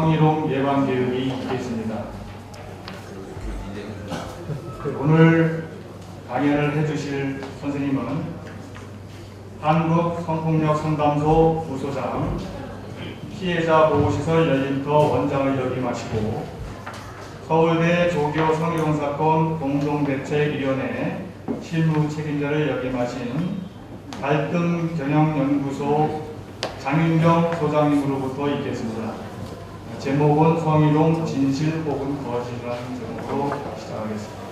성희롱 예방 교육이 있겠습니다. 오늘 강연을 해주실 선생님은 한국성폭력상담소 부소장, 피해자 보호시설 열린터 원장을 역임하시고 서울대 조교 성희롱 사건 공동대책위원회 실무 책임자를 역임하신 갈등경영연구소 장윤경 소장님으로부터 있겠습니다. 제목은 성희롱 진실 혹은 거짓이라는 제목으로 시작하겠습니다.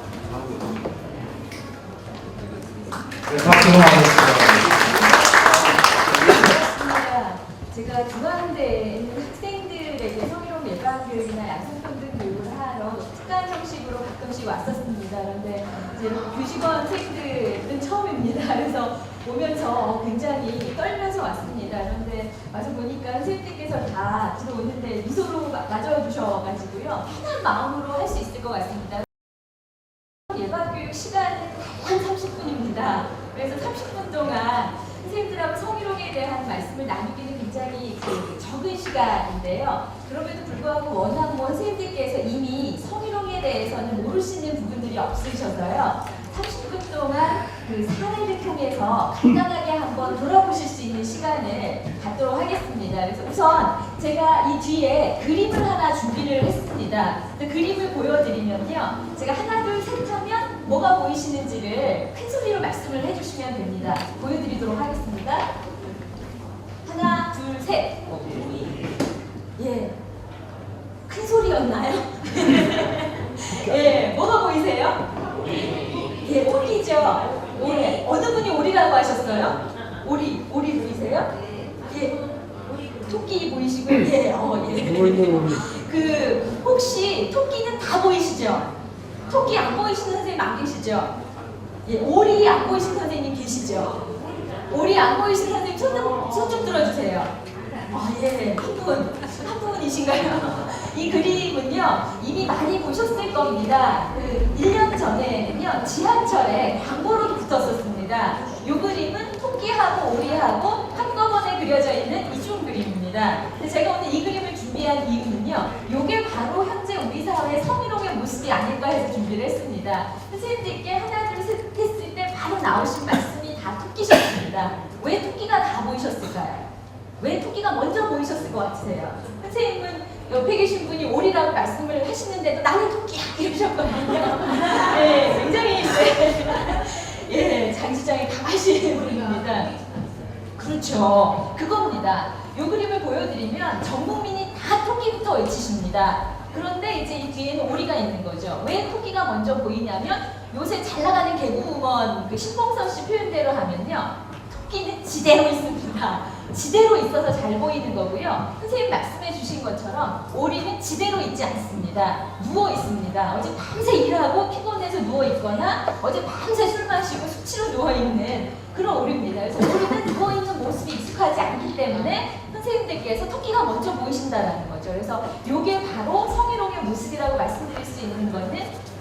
네, 박수로 하겠습니다. 제가 중앙대에 있는 학생들에게 성희롱 예방 교육이나 양성평등 교육을 하러 특강 형식으로 가끔씩 왔었습니다. 그런데 이제 교직원생들은 처음입니다. 그래서 오면서 굉장히 떨면서 왔습니다. 그런데 와서 보니까 선생님들께서 다 들어오는데 미소로 맞아주셔가지고요. 편한 마음으로 할 수 있을 것 같습니다. 예방교육 시간은 한 30분입니다. 그래서 30분 동안 선생님들하고 성희롱에 대한 말씀을 나누기는 굉장히 적은 시간인데요. 그럼에도 불구하고 워낙 선생님들께서 이미 성희롱에 대해서는 모르시는 부분들이 없으셔서요. 30분 동안 그 사례를 통해서 간단하게 한번 돌아보실 수 있는 시간을 갖도록 하겠습니다. 그래서 우선 제가 이 뒤에 그림을 하나 준비를 했습니다. 그림을 보여드리면요. 제가 하나, 둘, 셋 하면 뭐가 보이시는지를 큰 소리로 말씀을 해주시면 됩니다. 보여드리도록 하겠습니다. 하나, 둘, 셋. 예. 큰 소리였나요? 예. 뭐가 보이세요? 예, 오리죠. 오리. 어느 분이 오리라고 하셨어요? 오리 보이세요? 예. 토끼 보이시고, 예, 그 혹시 토끼는 다 보이시죠? 토끼 안 보이시는 선생님 안 계시죠? 예, 오리 안 보이시는 선생님 계시죠? 오리 안 보이시는 선생님 손 좀 들어주세요. 아, 예, 한 분이신가요? 이 그림은요, 이미 많이 보셨을 겁니다. 그 1년 전에는요, 지하철에 광고로도 붙었었습니다. 이 그림은 토끼하고 오리하고 한꺼번에 그려져 있는 이중 그림입니다. 제가 오늘 이 그림을 준비한 이유는요, 이게 바로 현재 우리 사회의 성희롱의 모습이 아닐까 해서 준비를 했습니다. 선생님들께 하나, 둘, 셋 했을 때 바로 나오신 말씀이 다 토끼셨습니다. 왜 토끼가 다 보이셨을까요? 왜 토끼가 먼저 보이셨을 것 같으세요? 선생님은 옆에 계신 분이 오리라고 말씀을 하시는데도 나는 토끼야 이러셨거든요. 네, 굉장히 예, 장시장에 강하신 분입니다. 그렇죠. 그겁니다. 이 그림을 보여드리면 전 국민이 다 토끼부터 외치십니다. 그런데 이제 이 뒤에는 오리가 있는 거죠. 왜 토끼가 먼저 보이냐면 요새 잘 나가는 개그우먼 그 신봉선 씨 표현대로 하면요. 토끼는 지대로 있습니다. 지대로 있어서 잘 보이는 거고요. 선생님 말씀해 주신 것처럼 오리는 지대로 있지 않습니다. 누워 있습니다. 어제 밤새 일하고 피곤해서 누워 있거나 어제 밤새 술 마시고 수치로 누워 있는 그런 오리입니다. 그래서 오리는 누워 있는 모습이 익숙하지 않기 때문에 선생님들께서 토끼가 먼저 보이신다라는 거죠. 그래서 이게 바로 성희롱의 모습이라고 말씀드릴 수 있는 거는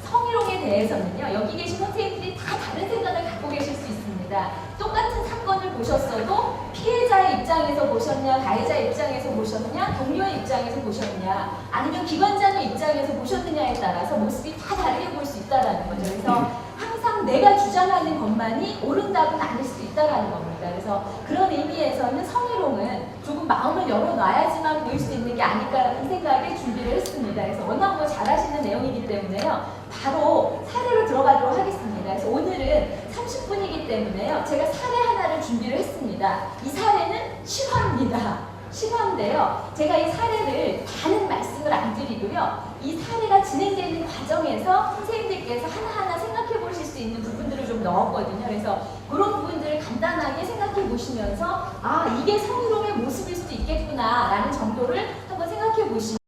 성희롱에 대해서는요. 여기 계신 선생님들이 다 다른 생각을 갖고 계실 수 있습니다. 똑같은 사건을 보셨어도 피해자의 입장에서 보셨냐, 가해자 입장에서 보셨냐, 동료의 입장에서 보셨냐, 아니면 기관장의 입장에서 보셨느냐에 따라서 모습이 다 다르게 볼 수 있다는 거죠. 그래서 항상 내가 주장하는 것만이 옳은 답은 아닐 수도 있다는 겁니다. 그래서 그런 의미에서는 성희롱은 조금 마음을 열어놔야지만 보일 수 있는 게 아닐까라는 생각에 준비를 했습니다. 그래서 워낙 잘하시는 내용이기 때문에요. 바로 사례로 들어가도록 하겠습니다. 그래서 오늘은 30분이기 때문에요. 제가 사례 하나를 준비를 했습니다. 이 사례는 실화입니다. 실화인데요. 제가 이 사례를 다는 말씀을 안 드리고요. 이 사례가 진행되는 과정에서 선생님들께서 하나하나 생각해 보실 수 있는 부분들을 좀 넣었거든요. 그래서 그런 부분들을 간단하게 생각해 보시면서 아, 이게 성희롱의 모습일 수도 있겠구나 라는 정도를 한번 생각해 보시면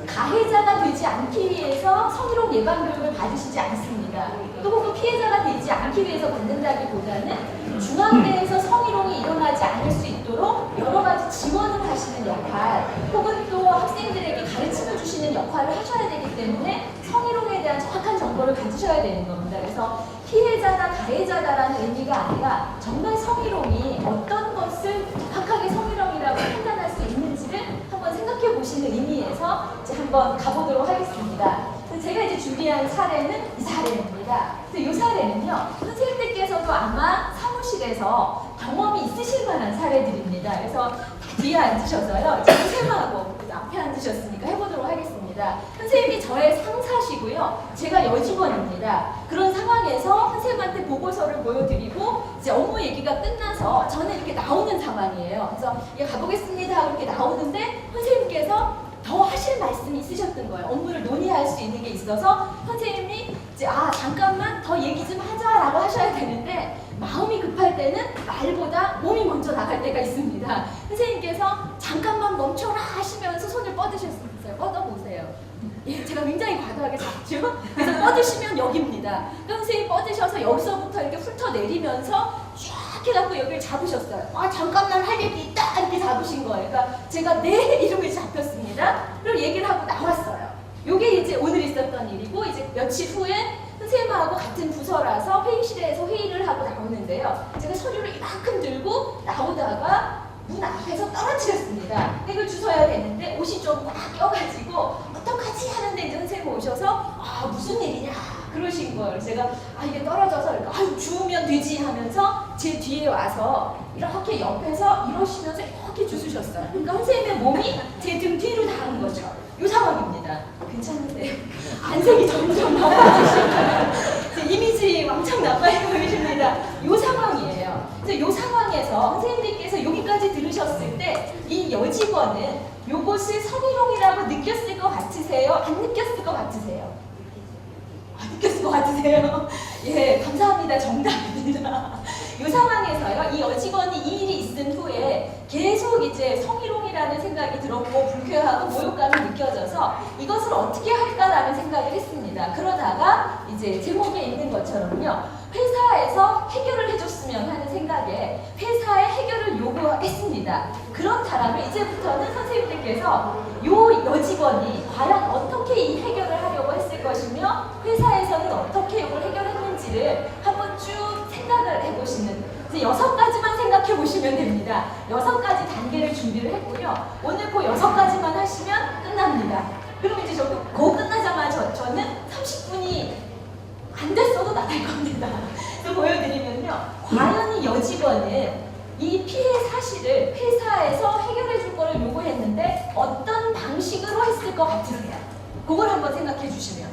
가해자가 되지 않기 위해서 성희롱 예방 교육을 받으시지 않습니다. 또 혹은 피해자가 되지 않기 위해서 받는다기보다는 중앙대에서 성희롱이 일어나지 않을 수 있도록 여러 가지 지원을 하시는 역할 혹은 또 학생들에게 가르침을 주시는 역할을 하셔야 되기 때문에 성희롱에 대한 정확한 정보를 가지셔야 되는 겁니다. 그래서 피해자다 가해자다라는 의미가 아니라 정말 성희롱이 어떤 것을 정확하게 성희롱이라고 판단할 수 있는지를 한번 생각해 살펴보시는 의미에서 이제 한번 가보도록 하겠습니다. 제가 이제 준비한 사례는 이 사례입니다. 그래서 이 사례는요, 선생님들께서도 아마 사무실에서 경험이 있으실 만한 사례들입니다. 그래서 뒤에 앉으셔서요, 선생님하고 앞에 앉으셨으니까 해보도록 하겠습니다. 선생님이 저의 상사시고요, 제가 여직원입니다. 그런 상황에서 선생님한테 보고서를 보여드리고 이제 업무 얘기가 끝나서 저는 이렇게 나오는 상황이에요. 그래서 예, 가보겠습니다 하고 이렇게 나오는데 선생님께서 더 하실 말씀이 있으셨던 거예요. 업무를 논의할 수 있는 게 있어서 선생님이 이제 잠깐만 더 얘기 좀 하자라고 하셔야 되는데 마음이 급할 때는 말보다 몸이 먼저 나갈 때가 있습니다. 선생님께서 잠깐만 멈춰라 하시면서 손을 뻗으셨어요. 뻗어보세요. 예, 제가 굉장히 과도하게 잡죠. 그래서 뻗으시면 여기입니다. 선생님이 뻗으셔서 여기서부터 이렇게 훑어내리면서 쫙 해갖고 여기를 잡으셨어요. 잠깐만 할 얘기 있다 이렇게 잡으신 거예요. 그러니까 제가 네 이름을 잡혔습니다. 그리고 얘기를 하고 나왔어요. 요게 이제 오늘 있었던 일이고 이제 며칠 후에 선생님하고 같은 부서라서 회의실에서 회의를 하고 나오는데요. 제가 서류를 이만큼 들고 나오다가 문 앞에서 떨어뜨렸습니다. 이걸 주워야 되는데 옷이 좀 막 껴가지고 어떡하지 하는데 이제 선생님 오셔서 무슨 일이냐 그러신 거예요. 제가 이게 떨어져서 이렇게 주우면 되지 하면서 제 뒤에 와서 이렇게 옆에서 이러시면서 이렇게 주우셨어요. 그러니까 선생님의 몸이 제 등 뒤로 닿은 거죠. 이 상황입니다. 괜찮으세요? 안색이 점점 나빠지시나요? 이미지 왕창 나빠지고 계십니다. 이 상황이에요. 그래서 이 상황에서 선생님들께서 여기까지 들으셨을 때 이 여직원은 요것을 성희롱이라고 느꼈을 것 같으세요? 안 느꼈을 것 같으세요? 느꼈을 것 같으세요? 예, 감사합니다. 정답입니다. 이 상황에서요, 이 여직원이 이 일이 있은 후에 계속 이제 성희롱이라는 생각이 들었고 불쾌하고 모욕감이 느껴져서 이것을 어떻게 할까라는 생각을 했습니다. 그러다가 이제 제목에 있는 것처럼요, 회사에서 해결을 해줬으면 하는 생각에 회사에 해결을 요구했습니다. 그렇다라면 이제부터는 선생님들께서 이 여직원이 과연 어떻게 이 해결을 하려고 했을 것이며 회사에서는 어떻게 이걸 해결했는지를 한번 쭉 생각을 해보시는, 이제 6가지만 생각해 보시면 됩니다. 6가지 단계를 준비를 했고요. 오늘 그 6가지만 하시면 끝납니다. 그럼 이제 그거 끝나자마자 저는 30분이 안 됐어도 나갈 겁니다. 그래서 보여드리면요, 과연 이 여직원은 이 피해 사실을 회사에서 해결해 줄 거를 요구했는데 어떤 방식으로 했을 것 같으세요? 그걸 한번 생각해 주시면.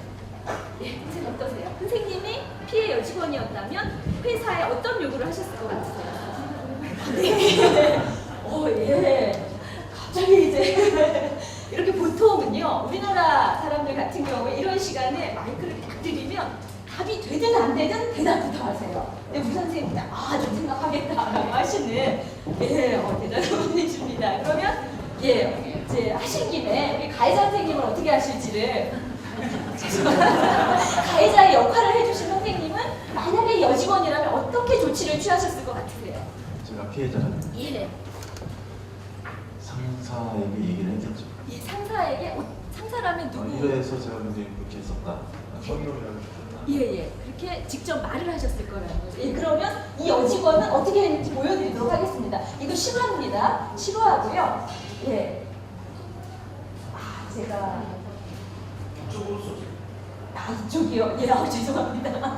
예, 선생님 어떠세요? 선생님이 피해 여직원이었다면 회사에 어떤 요구를 하셨을 것 같으세요? 네. 예. 갑자기 이제 이렇게 보통은요, 우리나라 사람들 같은 경우에 이런 시간에 마이크를 딱 드리면 답이 되든 안 되든 대답부터 하세요. 근데 우리 선생님이 좀 생각하겠다라고 하시는, 대단한 분이십니다. 그러면 이제 하신 김에 우리 가해자 선생님은 어떻게 하실지를 가해자의 역할을 해주신 선생님은 만약에 여직원이라면 어떻게 조치를 취하셨을 것 같으세요? 제가 피해자라면 예. 상사에게 얘기를 했겠죠. 예, 상사에게 상사라면 누구? 이래서 제가 굉장히 그렇게 했었다. 성희롱이라고 예. 그렇게 직접 말을 하셨을 거라는 거죠. 예, 그러면 이 여직원은 어떻게 했는지 보여드리도록 하겠습니다. 이거 실화입니다. 실화하고요. 예. 제가 이쪽이요. 예, 죄송합니다.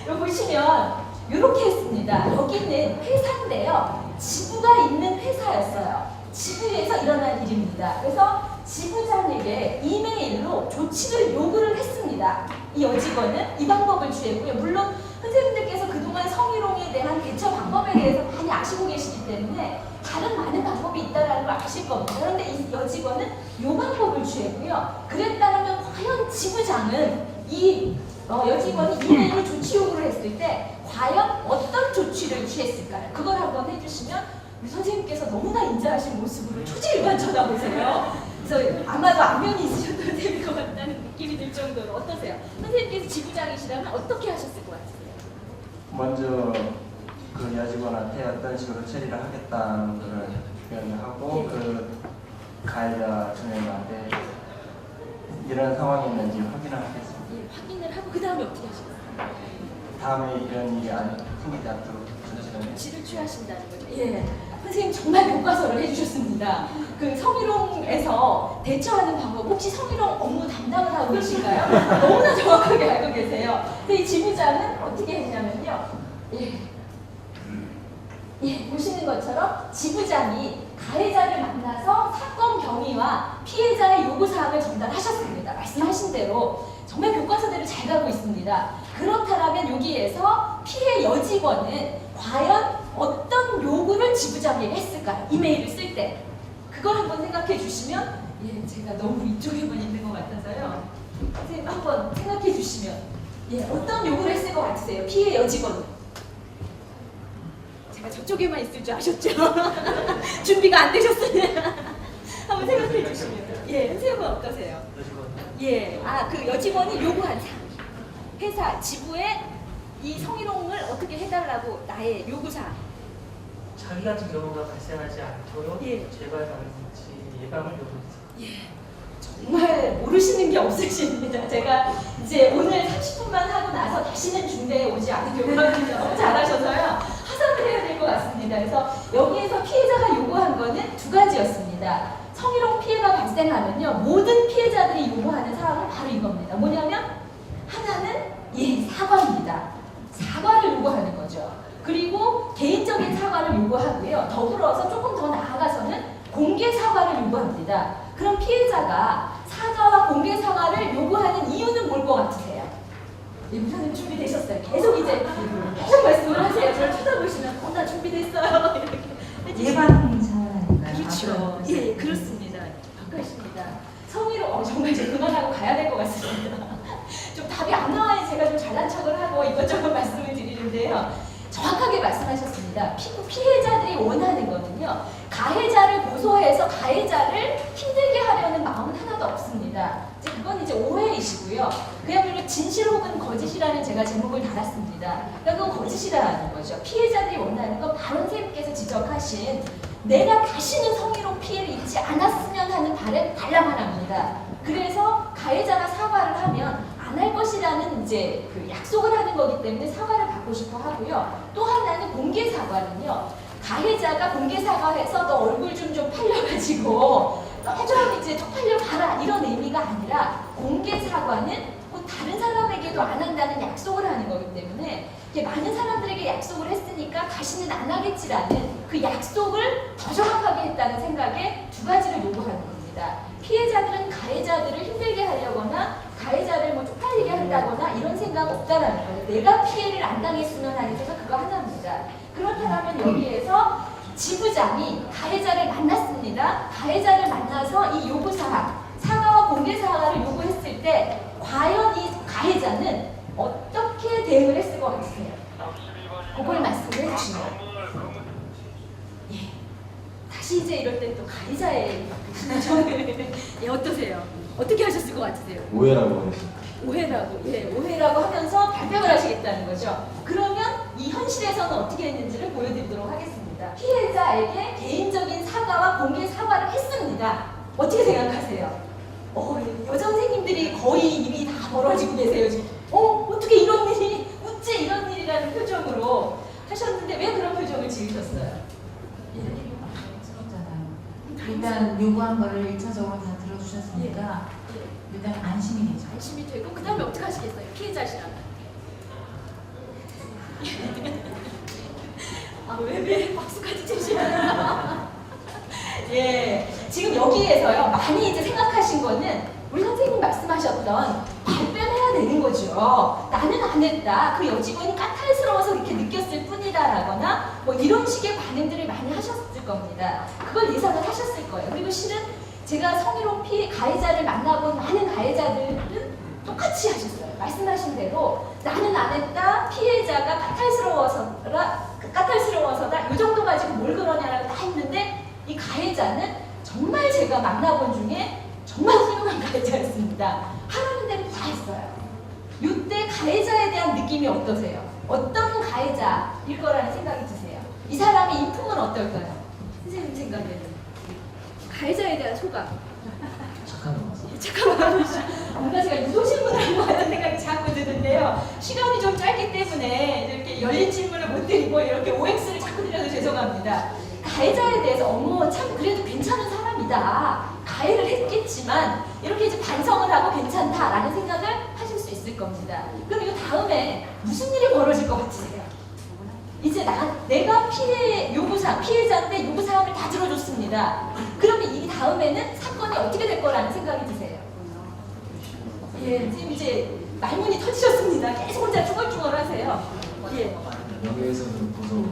여기 보시면 이렇게 했습니다. 여기는 회사인데요. 지부가 있는 회사였어요. 지부에서 일어난 일입니다. 그래서 지부장에게 이메일로 조치를 요구를 했습니다. 이 여직원은 이 방법을 취했고요. 물론 선생님들께서 그동안 성희롱에 대한 대처 방법에 대해서 많이 아시고 계시기 때문에 다른 많은 방법이 있다는 걸 아실 겁니다. 그런데 이 여직원은 이 방법을 취했고요. 그랬다면 과연 지부장은 이 여직원이 이메일로 조치 요구를 했을 때 과연 어떤 조치를 취했을까요? 그걸 한번 해주시면 우리 선생님께서 너무나 인자하신 모습으로 초지일관 쳐다보세요. 그래서 아마도 안면이 있으셔도 될 것 같다는 느낌이 들 정도로. 어떠세요? 선생님께서 지부장이시라면 어떻게 하셨을 것 같으세요? 먼저 그 여직원한테 어떤 식으로 처리를 하겠다는 것을 표현을 하고 그 가해자 선생님한테 이런 상황이 있는지 확인을 하겠습니다. 예, 확인을 하고 그 다음에 어떻게 하실까요? 다음에 이런 일이 생기지 않도록 조치를 조치를 취하신다는 거죠. 예. 선생님 정말 교과서를 해주셨습니다. 그 성희롱에서 대처하는 방법, 혹시 성희롱 업무 담당을 하고 계신가요? 너무나 정확하게 알고 계세요. 근데 이 지부장은 어떻게 했냐면요. 보시는 것처럼 지부장이 가해자를 만나서 사건 경위와 피해자의 요구사항을 전달하셨습니다. 말씀하신 대로 정말 교과서대로 잘 가고 있습니다. 그렇다면 여기에서 피해 여직원은 과연 어떤 요구를 지부장에게 했을까요? 이메일을 쓸 때. 그걸 한번 생각해 주시면, 제가 너무 이쪽에만 있는 것 같아서요. 선생님 한번 생각해 주시면, 어떤 요구를 했을 것 같으세요? 피해 여직원. 제가 저쪽에만 있을 줄 아셨죠? 준비가 안 되셨으면 한번 생각해 주시면, 선생님은 어떠세요? 그 여직원이 요구한 사항. 회사, 지부에 이 성희롱을 어떻게 해달라고 나의 요구사항. 자기 같은 경우가 발생하지 않도록 제발 방지 예방을 요구했습니다. 정말 모르시는 게 없으십니다. 제가 이제 오늘 30분만 하고 나서 다시는 중대에 오지 않으려고 합니다. 너무 잘하셔서요. 하산을 해야 될 것 같습니다. 그래서 여기에서 피해자가 요구한 거는 두 가지였습니다. 성희롱 피해가 발생하면요. 모든 피해자들이 요구하는 사항은 바로 이겁니다. 뭐냐면 하나는 사과입니다. 사과를 요구하는 거죠. 그리고 개인적인 사과를 요구하고요. 더불어서 조금 더 나아가서는 공개 사과를 요구합니다. 그럼 피해자가 사과와 공개 사과를 요구하는 이유는 뭘 것 같으세요? 목사님 준비되셨어요? 계속 말씀을 하세요. 저를 쳐다보시면 나 준비됐어요. 예방차원이니까요. 그렇죠. 그렇습니다. 반갑습니다. 성희롱 정말 이제 그만하고 가야 될 것 같습니다. 좀 답이 안 나와야 제가 좀 잘난 척을 하고 이것저것 말씀을 드리는데요. 정확하게 말씀하셨습니다. 피해자들이 원하는 거는요. 가해자를 고소해서 가해자를 힘들게 하려는 마음은 하나도 없습니다. 그건 이제 오해이시고요. 그야말로 진실 혹은 거짓이라는 제가 제목을 달았습니다. 그건 거짓이라는 거죠. 피해자들이 원하는 건 바로 선생님께서 지적하신 내가 다시는 성희롱 피해를 입지 않았으면 하는 바람 하나입니다. 그래서 가해자가 사과를 하면 안 할 것이라는 이제 그 약속을 하는 거기 때문에 사과를 받고 싶어 하고요. 또 하나는 공개 사과는요. 가해자가 공개 사과해서 너 얼굴 좀 팔려가지고 좀 이제 쪽팔려 봐라 이런 의미가 아니라 공개 사과는 곧 다른 사람에게도 안 한다는 약속을 하는 거기 때문에 많은 사람들에게 약속을 했으니까 다시는 안 하겠지라는 그 약속을 더 정확하게 했다는 생각에 두 가지를 요구하는 겁니다. 피해자들은 가해자들을 힘들게 하려거나 가해자를 뭐 쪽팔리게 한다거나 이런 생각 없다라는 거예요. 내가 피해를 안 당했으면 하는 생각 그거 하나입니다. 그렇다면 여기에서 지부장이 가해자를 만났습니다. 가해자를 만나서 이 요구사항, 사과와 공개 사과를 요구했을 때 과연 이 가해자는 어떻게 대응을 했을 것 같으세요? 그걸 말씀을 해주시면 다시 이제 이럴 때 또 가해자의 어떠세요? 어떻게 하셨을 것 같으세요? 오해라고 했습니다. 오해라고 하면서 발뺌을 하시겠다는 거죠. 그러면 이 현실에서는 어떻게 했는지를 보여드리도록 하겠습니다. 피해자에게 개인적인 사과와 공개 사과를 했습니다. 어떻게 생각하세요? 여자 선생님들이 거의 입이 다 벌어지고 계세요 지금. 어떻게 이런 일이 어째 이런 일이라는 표정으로 하셨는데 왜 그런 표정을 지으셨어요? 일단 요구한 거를 1차적으로 다 들어주셨으니까 일단 안심이 되죠. 안심이 되고 그 다음에 어떻게 하시겠어요? 피해자시라면. 왜 박수까지 치시나요? 지금 여기에서요 많이 이제 생각하신 거는 우리 선생님 말씀하셨던 발뺌해야 되는 거죠. 나는 안 했다. 그 여직원이 까탈스러워서 이렇게 느꼈을 뿐이다라거나 뭐 이런 식의 반응들을 많이 하셨을 겁니다. 그걸 예상을 하셨을 거예요. 그리고 실은 제가 성희롱 가해자를 만나본 많은 가해자들은 똑같이 하셨어요. 말씀하신 대로 나는 안 했다. 피해자가 까탈스러워서다. 이 정도 가지고 뭘 그러냐라고 다 했는데 이 가해자는 정말 제가 만나본 중에 정말 훌륭한 가해자였습니다. 하라는 대로 다 했어요. 이때 가해자에 대한 느낌이 어떠세요? 어떤 가해자일 거라는 생각이 드세요? 이 사람의 인품은 어떨까요? 선생님 생각에는 가해자에 대한 소감. 착한 거 같습니다. 잠깐만 뭔가 제가 유도신문을 한 것 같은 생각이 자꾸 드는데요. 시간이 좀 짧기 때문에 이렇게 열린 질문을 못 드리고 이렇게 OX를 자꾸 드려서 죄송합니다. 가해자에 대해서 어머 참 그래도 괜찮은 사람이다. 가해를 했겠지만 이렇게 이제 반성을 하고 괜찮다라는 생각을 하실 수 있을 겁니다. 그럼 이 다음에 무슨 일이 벌어질 것 같으세요? 이제 내가 피해자인데 요구사항을 다 들어줬습니다. 그러면 이 다음에는 사건이 어떻게 될 거라는 생각이 드세요? 예, 지금 이제 말문이 터지셨습니다. 계속 혼자 중얼중얼 하세요. 예. 명예훼손으로 고소.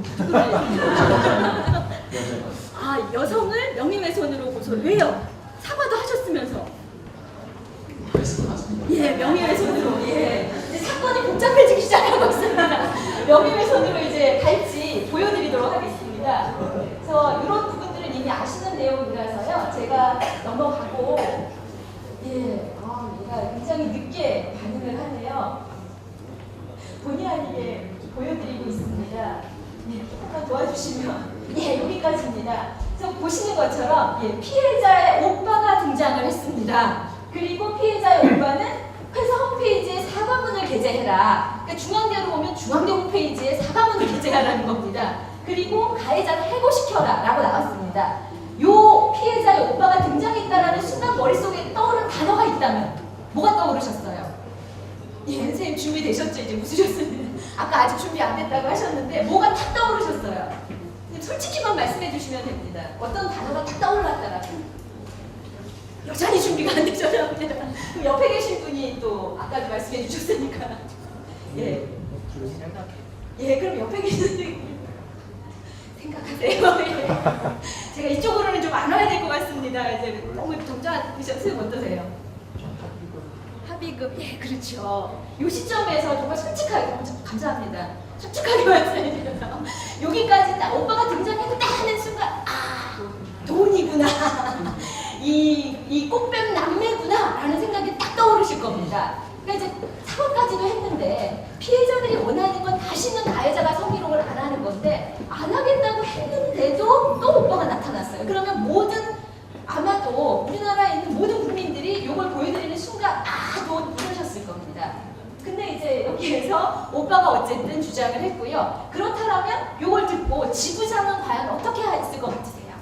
아, 여성을 명예훼손으로 고소. 왜요? 사과도 하셨으면서. 그래서 맞습니다. 예, 명예훼손으로. 예. 이제 사건이 복잡해지기 시작하고 있습니다. 명예훼손으로 이제 갈지 보여드리도록 하겠습니다. 그래서 이런 부분들은 이미 아시는 내용이라서요. 제가 넘어가고, 예, 얘가 굉장히 늦게 반응을 하네요. 본의 아니게 보여드리고 있습니다. 예, 한번 도와주시면. 예, 여기까지입니다. 그래서 보시는 것처럼 예, 피해자의 오빠가 등장을 했습니다. 그리고 피해자의 오빠는 회사 홈페이지에 사과문을 게재해라. 그러니까 중앙대로 보면 중앙대 홈페이지에 사과문을 게재하라는 겁니다. 그리고 가해자를 해고시켜라 라고 나왔습니다. 요 피해자의 오빠가 등장했다라는 순간 머릿속에 떠오른 단어가 있다면 뭐가 떠오르셨어요? 예, 선생님 준비되셨죠? 이제 웃으셨습니다. 아까 아직 준비 안 됐다고 하셨는데 뭐가 탁 떠오르셨어요? 솔직히만 말씀해 주시면 됩니다. 어떤 단어가 탁 떠올랐다라고. 여전히 준비가 안 되셨나 봅니다. 그럼 옆에 계신 분이 또 아까도 말씀해 주셨으니까. 예. 예, 그럼 옆에 계신 분이 생각하세요. 예. 제가 이쪽으로는 좀 안 와야 될 것 같습니다. 이제 너무 정정하셨어요. 어떠세요? 합의금, 예, 그렇죠. 이 시점에서 정말 솔직하게, 감사합니다. 솔직하게 말씀해 주셔서 여기까지 딱 오빠가 등장했다 하는 순간 돈이구나. 이 꽃뱀 남매구나 라는 생각이 딱 떠오르실 겁니다. 그러니까 이제 사과까지도 했는데 피해자들이 원하는 건 다시는 가해자가 성희롱을 안 하는 건데 안 하겠다고 했는데도 또 오빠가 나타났어요. 그러면 아마도 우리나라에 있는 모든 국민들이 이걸 보여드리는 순간 돈 이러셨을 겁니다. 근데 이제 여기에서 오빠가 어쨌든 주장을 했고요. 그렇다면 이걸 듣고 지부장은 과연 어떻게 했을 것 같으세요?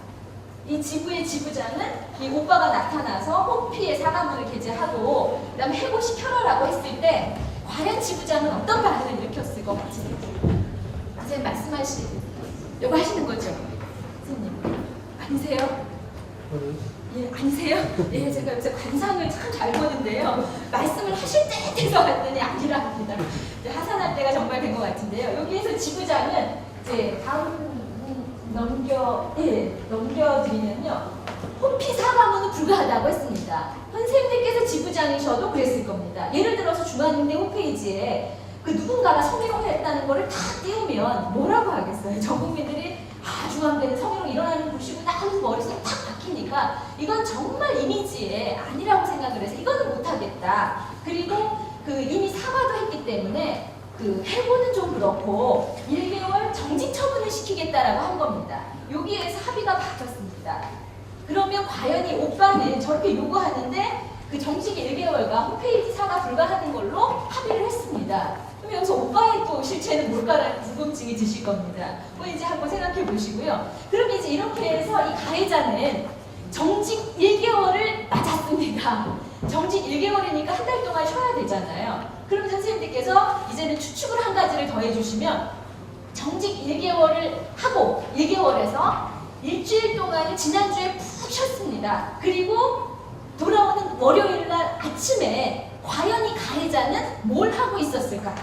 이 지부의 지부장은 이 오빠가 나타나서 홈피에 사과문을 게재하고 그다음에 해고시켜라라고 했을 때 과연 지부장은 어떤 반응을 일으켰을 것 같으세요? 선생님 말씀하시려고 하시는 거죠? 선생님 아니세요? 예, 아니세요? 예, 제가 요새 관상을 참 잘 보는데요. 말씀을 하실 때 돼서 봤더니 아니라 합니다. 이제 하산할 때가 정말 된 것 같은데요. 여기에서 지부장은 이제 다음 넘겨드리면요. 홈피 사과문은 불가하다고 했습니다. 선생님들께서 지부장이셔도 그랬을 겁니다. 예를 들어서 중앙대 홈페이지에 그 누군가가 성희롱을 했다는 거를 다 띄우면 뭐라고 하겠어요? 전 국민들이 중앙대는 성희롱 일어나는 곳이구나 하면서 머릿속에 탁 박히니까 이건 정말 이미지에 아니라고 생각을 해서 이거는 못하겠다. 그리고 이미 사과도 했기 때문에 해고는 좀 그렇고 1개월 정직 처분을 시키겠다라고 한 겁니다. 여기에서 합의가 바뀌었습니다. 그러면 과연 이 오빠는 저렇게 요구하는데 그 정직 1개월과 홈페이지 사과 불가하는 걸로 합의를 했습니다. 그럼 여기서 오빠의 또 실체는 뭘까라는 궁금증이 드실 겁니다. 이제 한번 생각해 보시고요. 그럼 이제 이렇게 해서 이 가해자는 정직 1개월을 맞았습니다. 정직 1개월이니까 한 달 동안 쉬어야 되잖아요. 그럼 선생님들께서 이제는 추측을 한 가지를 더해 주시면 정직 1개월을 하고 1개월에서 일주일 동안을 지난주에 푹 쉬었습니다. 그리고 돌아오는 월요일 날 아침에 과연 이 가해자는 뭘 하고 있었을까?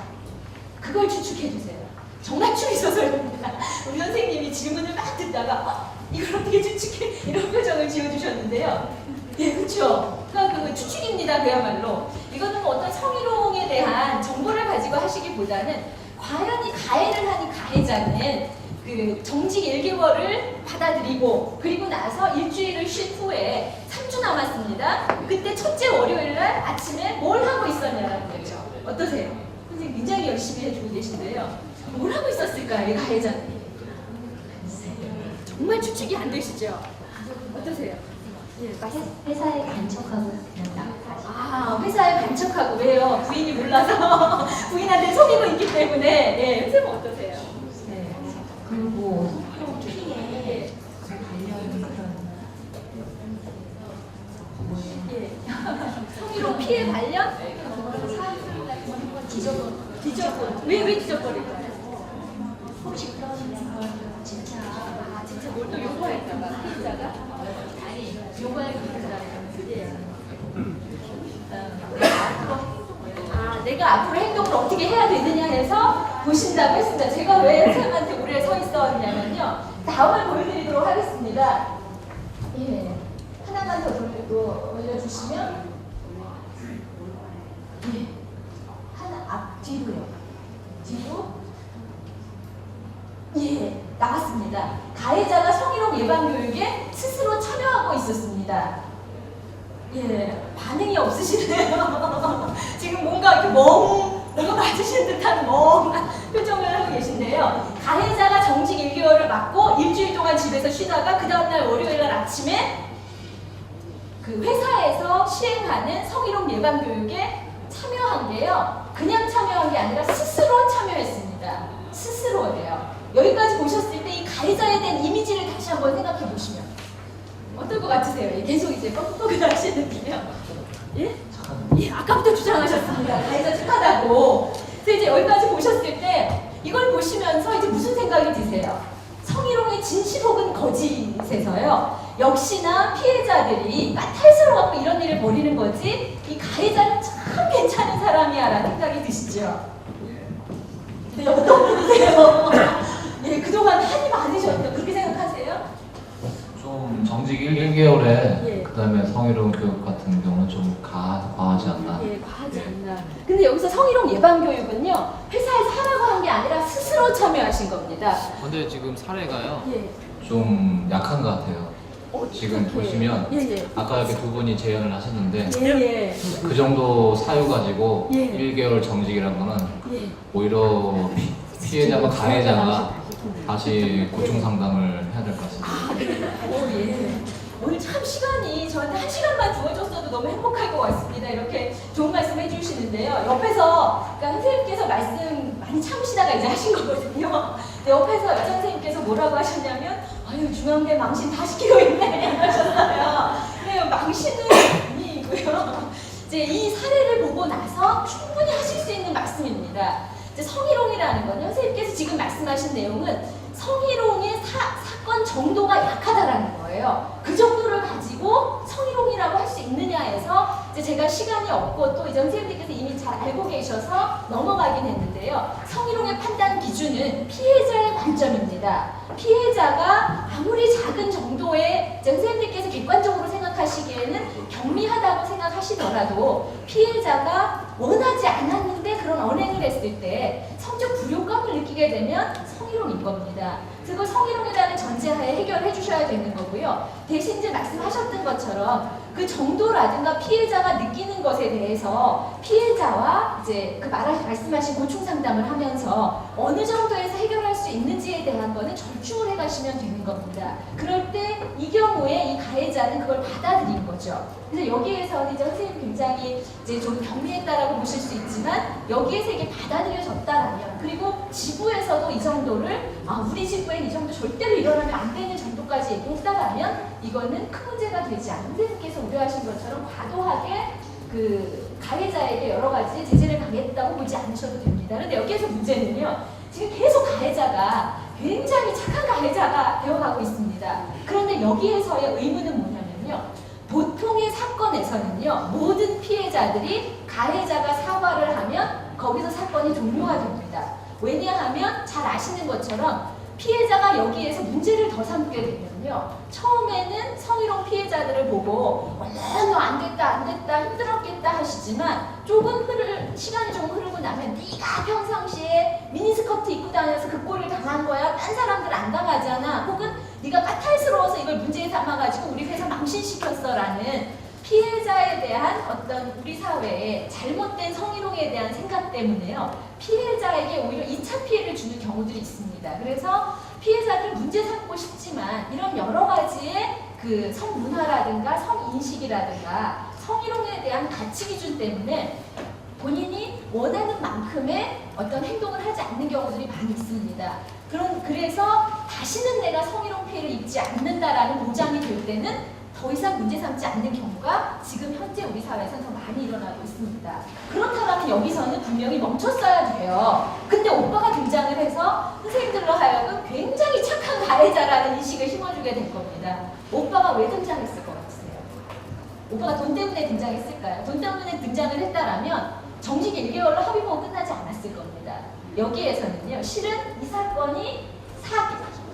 그걸 추측해 주세요. 정말 추리소설입니다. 우리 선생님이 질문을 막 듣다가 이걸 어떻게 추측해? 이런 표정을 지어주셨는데요. 예, 그렇죠. 그러니까 그 추측입니다. 그야말로. 이거는 뭐 어떤 성희롱에 대한 정보를 가지고 하시기보다는 과연 이 가해를 한 이 가해자는 그 정직 1개월을 받아들이고 그리고 나서 일주일을 쉰 후에 3주 남았습니다. 그때 첫째 월요일 날 아침에 뭘 하고 있었냐라는 거죠. 어떠세요? 선생님 굉장히 열심히 해주고 계신데요. 뭘 하고 있었을까요? 이 가해자는. 정말 추측이 안 되시죠? 어떠세요? 예, 회사에 간척하고 그냥 나가시. 회사에 간척하고 왜요? 부인이 몰라서 부인한테 속이고 있기 때문에 예, 선생님 어떠세요? 그리고 피해 성희롱 피해 관련? 뒤져본. 왜 뒤져버릴까요? 혹시 그런 진짜 뭘 또 요구할까봐 피해자가? 아니 요구할 피해자라는 내가 앞으로 행동을 어떻게 해야 되느냐 해서 보신다고 했습니다. 제가 왜 선생님한테 오래 서 있었냐면요. 다음을 보여드리도록 하겠습니다. 예, 하나만 더 올려주시면, 예, 하나 뒤로요. 뒤로, 예, 나왔습니다. 가해자가 성희롱 예방 교육에 스스로 참여하고 있었습니다. 예, 반응이 없으시네요. 지금 뭔가 이렇게 뭔가 맞으신 듯한 멍한 표정을 하고 계신데요. 가해자가 정직 1개월을 맞고 일주일 동안 집에서 쉬다가 그 다음날 월요일날 아침에 그 회사에서 시행하는 성희롱 예방 교육에 참여한 게요. 그냥 참여한 게 아니라 스스로 참여했습니다. 스스로예요. 여기까지 보셨을 때 이 가해자에 대한 이미지를 다시 한번 생각해 보시면 어떨 것 같으세요? 계속 이제 뻥뻥을 하시는데요. 예? 예, 아까부터 주장하셨습니다. 가해자 착하다고. 그래서 이제 여기까지 보셨을 때 이걸 보시면서 이제 무슨 생각이 드세요? 성희롱의 진실 혹은 거짓에서요. 역시나 피해자들이 까탈스러워갖고 이런 일을 벌이는 거지 이 가해자는 참 괜찮은 사람이야 라는 생각이 드시죠? 네, 어떠세요? 예, 그동안 한이 많으셨죠? 그렇게 생각하세요? 좀 정직 1개월에 예. 그다음에 성희롱 교육 같은 경우는 좀 과하지 않나. 예, 과하지 않나. 근데 여기서 성희롱 예방 교육은요, 회사에서 하라고 한 게 아니라 스스로 참여하신 겁니다. 근데 지금 사례가요. 예. 좀 약한 것 같아요. 지금 어떻게? 보시면 예. 아까 이렇게 두 분이 제안을 하셨는데 예. 그 정도 사유 가지고 예. 1개월 정직이라는 거는 예. 오히려 피해자가 가해자가 다시 고충 상담을 해야 될 것 같습니다. 예. 오늘 참 시간이 저한테 1시간만 주어졌어도 너무 행복할 것 같습니다. 이렇게 좋은 말씀 해주시는데요. 옆에서, 그러니까 선생님께서 말씀 많이 참으시다가 이제 하신 거거든요. 근데 옆에서 여자 선생님께서 뭐라고 하셨냐면, 아유, 중앙대 망신 다 시키고 있네. 하셨어요. 네, 망신은 아니고요. 이제 이 사례를 보고 나서 충분히 하실 수 있는 말씀입니다. 이제 성희롱이라는 건요, 선생님께서 지금 말씀하신 내용은 성희롱의 사건 정도가 약하다라는 거예요. 그 정도를 가지고 성희롱이라고 할 수 있느냐 해서 이제 제가 시간이 없고 또 이제 선생님들께서 이미 잘 알고 계셔서 넘어가긴 했는데요. 성희롱의 판단 기준은 피해자의 관점입니다. 피해자가 아무리 작은 정도의 이제 선생님들께서 객관적으로 생각하시기에는 경미하다고 생각하시더라도 피해자가 원하지 않았는데 그런 언행을 했을 때 성적 불효감을 느끼게 되면 성희롱인 겁니다. 그걸 성희롱에 대한 전제하에 해결해 주셔야 되는 거고요. 대신 이제 말씀하셨던 것처럼 그 정도라든가 피해자가 느끼는 것에 대해서 피해자와 이제 그 말씀하신 고충 상담을 하면서 어느 정도에서 해결할 수 있는지에 대한 거는 절충을 해가시면 되는 겁니다. 그럴 때 이 경우에 이 가해자는 그걸 받아들인 거죠. 그래서 여기에서는 이제 선생님 굉장히 이제 좀 경미했다라고 보실 수 있지만 여기에서 이게 받아들여졌다라면 그리고 지부에서도 이 정도를 우리 지부엔 이 정도 절대로 일어나면 안 되는 정도까지 얘기했다라면 이거는 큰 문제가 되지 않는 선생님께서 우려하신 것처럼 과도하게 그 가해자에게 여러 가지 제재를 가겠다고 보지 않으셔도 됩니다. 그런데 여기에서 문제는요. 지금 계속 가해자가 굉장히 착한 가해자가 되어가고 있습니다. 그런데 여기에서의 의문은 뭐냐면요. 보통의 사건에서는요. 모든 피해자들이 가해자가 사과를 하면 거기서 사건이 종료가 됩니다. 왜냐하면 잘 아시는 것처럼 피해자가 여기에서 문제를 더 삼게 되면요. 처음에는 성희롱 피해자들을 보고 얼른 안 됐다 힘들었겠다 하시지만 시간이 조금 흐르고 나면 네가 평상시에 미니스커트 입고 다녀서 그 꼴을 당한 거야. 딴 사람들 안 당하잖아. 혹은 네가 까탈스러워서 이걸 문제에 삼아가지고 우리 회사 망신시켰어 라는 피해자에 대한 어떤 우리 사회의 잘못된 성희롱에 대한 생각 때문에요. 피해자에게 오히려 2차 피해를 주는 경우들이 있습니다. 그래서 피해자들 문제 삼고 싶지만 이런 여러 가지의 그 성문화라든가 성인식이라든가 성희롱에 대한 가치 기준 때문에 본인이 원하는 만큼의 어떤 행동을 하지 않는 경우들이 많이 있습니다. 그래서 다시는 내가 성희롱 피해를 입지 않는다라는 보장이 될 때는 더 이상 문제 삼지 않는 경우가 지금 현재 우리 사회에서는 더 많이 일어나고 있습니다. 그렇다면 여기서는 분명히 멈췄어야 돼요. 근데 오빠가 등장을 해서 선생님들로 하여금 굉장히 착한 가해자라는 인식을 심어주게 될 겁니다. 오빠가 왜 등장했을 것 같으세요? 오빠가 돈 때문에 등장했을까요? 돈 때문에 등장을 했다라면 정식 1개월로 합의보고 끝나지 않았을 겁니다. 여기에서는요, 실은 이 사건이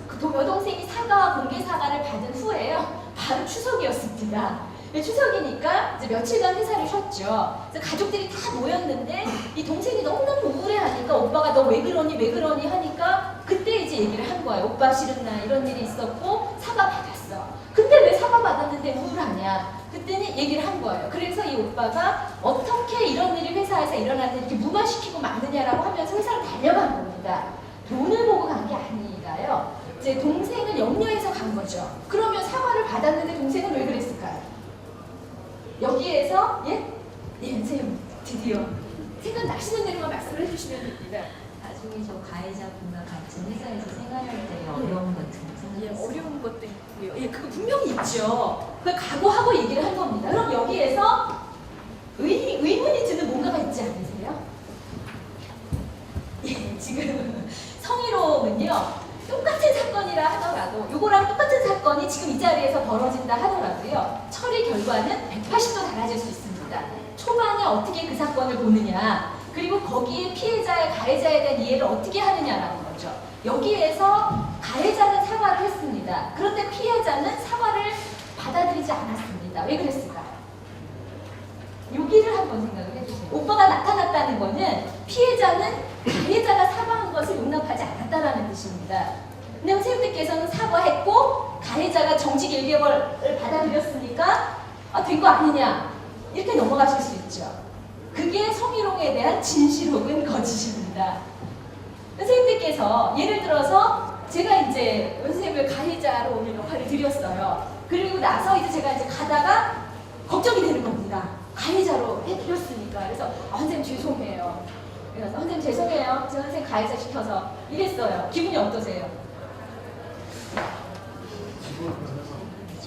그 여동생이 사과와 공개 사과를 받은 후에요. 바로 추석이었습니다. 추석이니까 이제 며칠간 회사를 쉬었죠. 그래서 가족들이 다 모였는데 이 동생이 너무너무 우울해하니까 오빠가 너 왜 그러니 왜 그러니 하니까 그때 이제 얘기를 한 거예요. 오빠 실은 나 이런 일이 있었고 사과 받았어. 근데 왜 사과 받았는데 우울하냐? 그때는 얘기를 한 거예요. 그래서 이 오빠가 어떻게 이런 일이 회사에서 일어났는데 이렇게 무마시키고 마느냐라고 하면서 회사를 달려간 겁니다. 돈을 보고 간 게 아니라요. 이제 동생을 염려해서 간 거죠. 그러면 사과를 받았는데 동생은 왜 그랬을까요? 여기에서 선생님 드디어 생각나시는 대로만 말씀을 해주시면 됩니다. 나중에 저 가해자분과 같은 회사에서 생활할 때 어려운 것들 생각했어요. 어려운 것도 있고요. 그거 분명히 있죠. 그걸 각오하고 얘기를 한 겁니다. 그럼 여기에서 의문이 드는 뭔가가 있지 않으세요? 지금 성희롱은요. 똑같은 사건이라 하더라도 요거랑 똑같은 사건이 지금 이 자리에서 벌어진다 하더라도요. 처리 결과는 180도 달라질 수 있습니다. 초반에 어떻게 그 사건을 보느냐 그리고 거기에 피해자의 가해자에 대한 이해를 어떻게 하느냐라는 거죠. 여기에서 가해자는 사과를 했습니다. 그런데 피해자는 사과를 받아들이지 않았습니다. 왜 그랬을까요? 여기를 한번 생각을 해주세요. 오빠가 나타났다는 거는 피해자는 가해자가 사과한 것을 용납하지 않았다는 뜻입니다. 근데 선생님들께서는 사과했고 가해자가 정직 1개월을 받아들였으니까 된 거 아니냐 이렇게 넘어가실 수 있죠. 그게 성희롱에 대한 진실 혹은 거짓입니다. 선생님들께서 예를 들어서 제가 이제 선생님을 가해자로 오늘 역할을 드렸어요. 그리고 나서 이제 제가 이제 가다가 걱정이 되는 겁니다. 가해자로 해드렸으니까. 그래서 선생님 죄송해요. 그래서 선생님 죄송해요. 제가 선생님 가해자 시켜서 이랬어요. 기분이 어떠세요?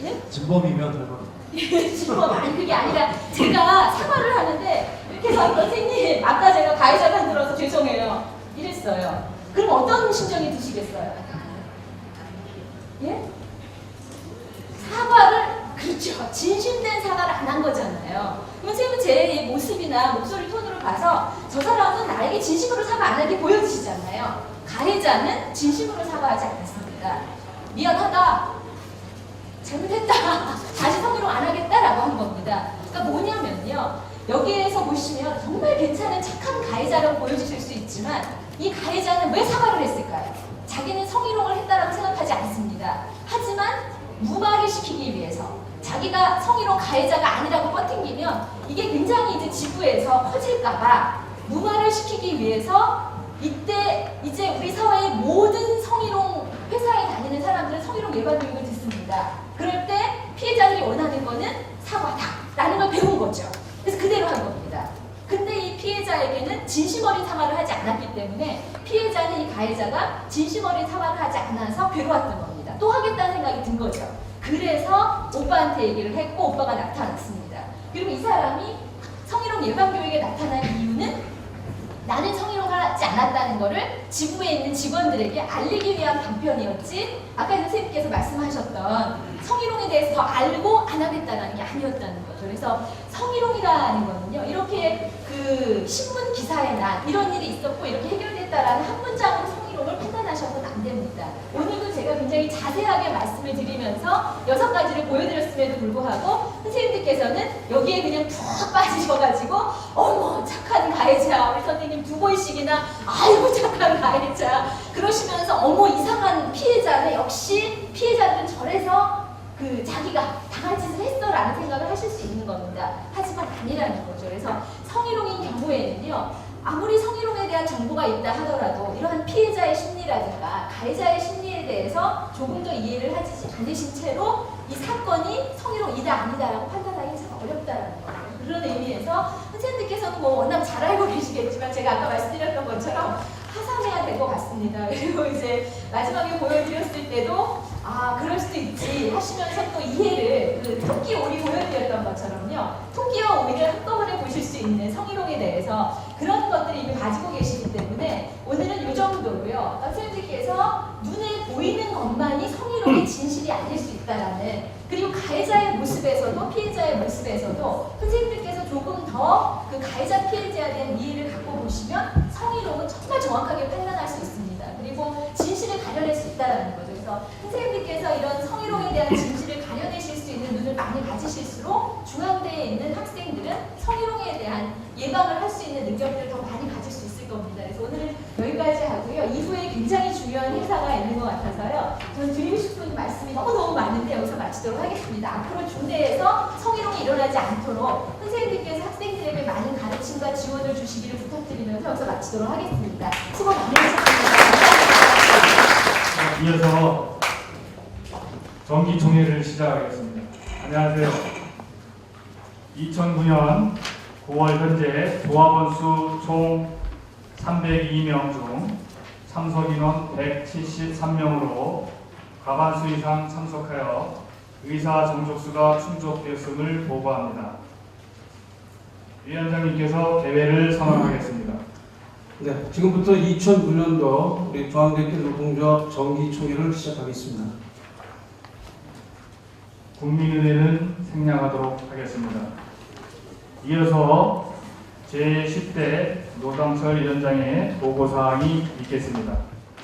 예? 진범이면 될것 진범 아니 그게 아니라 제가 사과를 하는데 이렇게 해서 선생님 아까 제가 가해자가 흔들어서 죄송해요. 이랬어요. 그럼 어떤 심정이 드시겠어요? 예? 사과를 그렇죠. 진심된 사과를 안 한 거잖아요. 선생님은 제 모습이나 목소리 톤으로 봐서 저 사람은 나에게 진심으로 사과 안 하게 보여지시잖아요. 가해자는 진심으로 사과하지 않았습니다. 미안하다. 잘못했다. 다시 성희롱 안 하겠다라고 한 겁니다. 그러니까 뭐냐면요. 여기에서 보시면 정말 괜찮은 착한 가해자라고 보여주실 수 있지만 이 가해자는 왜 사과를 했을까요? 자기는 성희롱을 했다라고 생각하지 않습니다. 하지만 무마를 시키기 위해서 자기가 성희롱 가해자가 아니라고 뻗팅기면 이게 굉장히 이제 지구에서 커질까봐 무마를 시키기 위해서 이때 이제 우리 사회의 모든 성희롱 회사에 다니는 사람들은 성희롱 예방 교육을 듣습니다. 그럴 때 피해자들이 원하는 거는 사과다라는 걸 배운 거죠. 그래서 그대로 한 겁니다. 근데 이 피해자에게는 진심 어린 사과를 하지 않았기 때문에 피해자는 이 가해자가 진심 어린 사과를 하지 않아서 괴로웠던 겁니다. 또 하겠다는 생각이 든 거죠. 그래서 오빠한테 얘기를 했고 오빠가 나타났습니다. 그리고 이 사람이 성희롱 예방교육에 나타난 이유는 나는 성희롱을 하지 않았다는 거를 지부에 있는 직원들에게 알리기 위한 방편이었지 아까 선생님께서 말씀하셨던 성희롱에 대해서 더 알고 안 하겠다는 게 아니었다는 거죠. 그래서 성희롱이라는 거는요. 이렇게 그 신문 기사에 난 이런 일이 있었고 이렇게 해결됐다라는 한 문장으로 성희롱을 판단하셔서는 안 됩니다. 오늘도 제가 굉장히 자세하게 말씀을 드리면서 6가지를 보여드렸음에도 불구하고 선생님들께서는 여기에 그냥 푹 빠지셔가지고 어머 착한 가해자 우리 선생님 2번씩이나 아이고 착한 가해자 그러시면서 어머 이상한 피해자는 역시 피해자들은 저래서 그 자기가 당할 짓을 했어라는 생각을 하실 수 있는 겁니다. 하지만 아니라는 거죠. 그래서 성희롱인 경우에는요. 아무리 성희롱에 대한 정보가 있다 하더라도 이러한 피해자의 심리라든가 가해자의 심리에 대해서 조금 더 이해를 하지 않으신 채로 이 사건이 성희롱이다 아니다라고 판단하기 참 어렵다라는 거예요. 그런 의미에서 선생님들께서는 뭐 워낙 잘 알고 계시겠지만 제가 아까 말씀드렸던 것처럼 하산해야 될 것 같습니다. 그리고 이제 마지막에 보여드렸을 때도 그럴 수도 있지 하시면서 또 이해를 그 토끼 오리 보여드렸던 것처럼요. 토끼와 오리를 한꺼번에 보실 수 있는 성희롱에 대해서 그런 것들을 이미 가지고 계시기 때문에 오늘은 이 정도로요. 선생님들께서 눈에 보이는 것만이 성희롱의 진실이 아닐 수 있다라는, 그리고 가해자의 모습에서도 피해자의 모습에서도 선생님들께서 조금 더 그 가해자 피해자에 대한 이해를 갖고 보시면 성희롱은 정말 정확하게 판단할 수 있습니다. 그리고 진실을 가려낼 수 있다는 거죠. 그래서 선생님들께서 이런 성희롱에 대한 진실을 가려내실 수 있는 눈을 많이 가지실수록 중앙대에 있는 학생들은 성희롱에 대한 예방을 할 수 있는 능력들을 더 많이 가질 수 있을 겁니다. 그래서 오늘은 여기까지 하고요. 이후에 굉장히 중요한 행사가 있는 것 같아서요. 저는 드리고 싶은 말씀이 너무너무 많은데 여기서 마치도록 하겠습니다. 앞으로 중대에서 성희롱이 일어나지 않도록 선생님들께서 학생들에게 많은 가르침과 지원을 주시기를 부탁드리면서 여기서 마치도록 하겠습니다. 수고 많으셨습니다. 이어서 정기총회를 시작하겠습니다. 안녕하세요. 2009년 9월 현재 조합원 수 총 302명 중 참석 인원 173명으로 과반수 이상 참석하여 의사 정족수가 충족되었음을 보고합니다. 위원장님께서 개회를 선언하겠습니다. 네, 지금부터 2009년도 우리 중앙대학교 노동조합 정기총회를 시작하겠습니다. 국민의회는 생략하도록 하겠습니다. 이어서 제10대 노담철 위원장의 보고사항이 있겠습니다.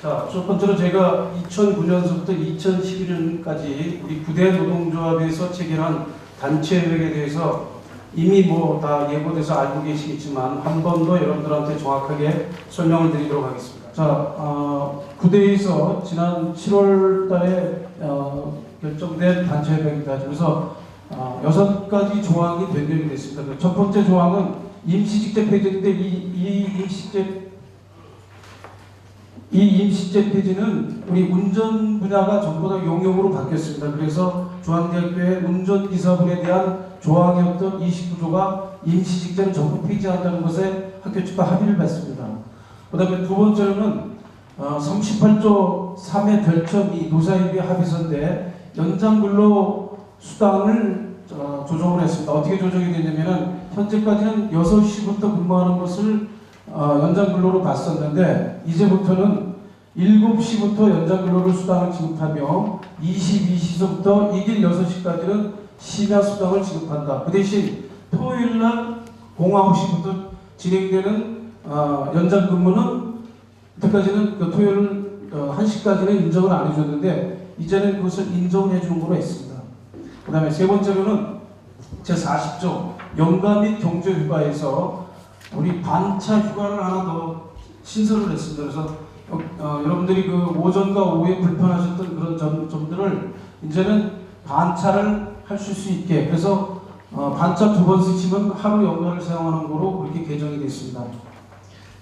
자, 첫 번째로 제가 2009년서부터 2011년까지 우리 9대 노동조합에서 체결한 단체협약에 대해서 이미 다 예고돼서 알고 계시겠지만 한 번 더 여러분들한테 정확하게 설명을 드리도록 하겠습니다. 자, 9대에서 지난 7월 달에 결정된 단체협약입니다. 그래서 6가지 조항이 변경이 됐습니다. 첫 번째 조항은 임시직제 폐지인데 이 임시직제 폐지는 우리 운전 분야가 전부 다 용역으로 바뀌었습니다. 그래서 중앙대학교의 운전기사분에 대한 조항이었던 29조가 임시직제를 전부 폐지한다는 것에 학교 측과 합의를 받습니다. 그 다음에 두 번째로는 38조 3의 별점이 노사협의 합의서인데 연장근로 수당을 조정을 했습니다. 어떻게 조정이 되냐면은 현재까지는 6시부터 근무하는 것을 연장근로로 봤었는데 이제부터는 7시부터 연장근로를 수당을 지급하며 22시부터 이길 6시까지는 심야 수당을 지급한다. 그 대신 토요일날 09시부터 진행되는 연장근무는 그때까지는 그 토요일 1시까지는 인정을 안 해줬는데 이제는 그것을 인정을 해주는 걸로 했습니다. 그 다음에 세 번째로는 제40조 연가 및 경조휴가에서 우리 반차 휴가를 하나 더 신설을 했습니다. 그래서 여러분들이 그 오전과 오후에 불편하셨던 그런 점들을 이제는 반차를 하실 수 있게, 그래서 반차 2번 쓰시면 하루 연가를 사용하는 거로 그렇게 개정이 됐습니다.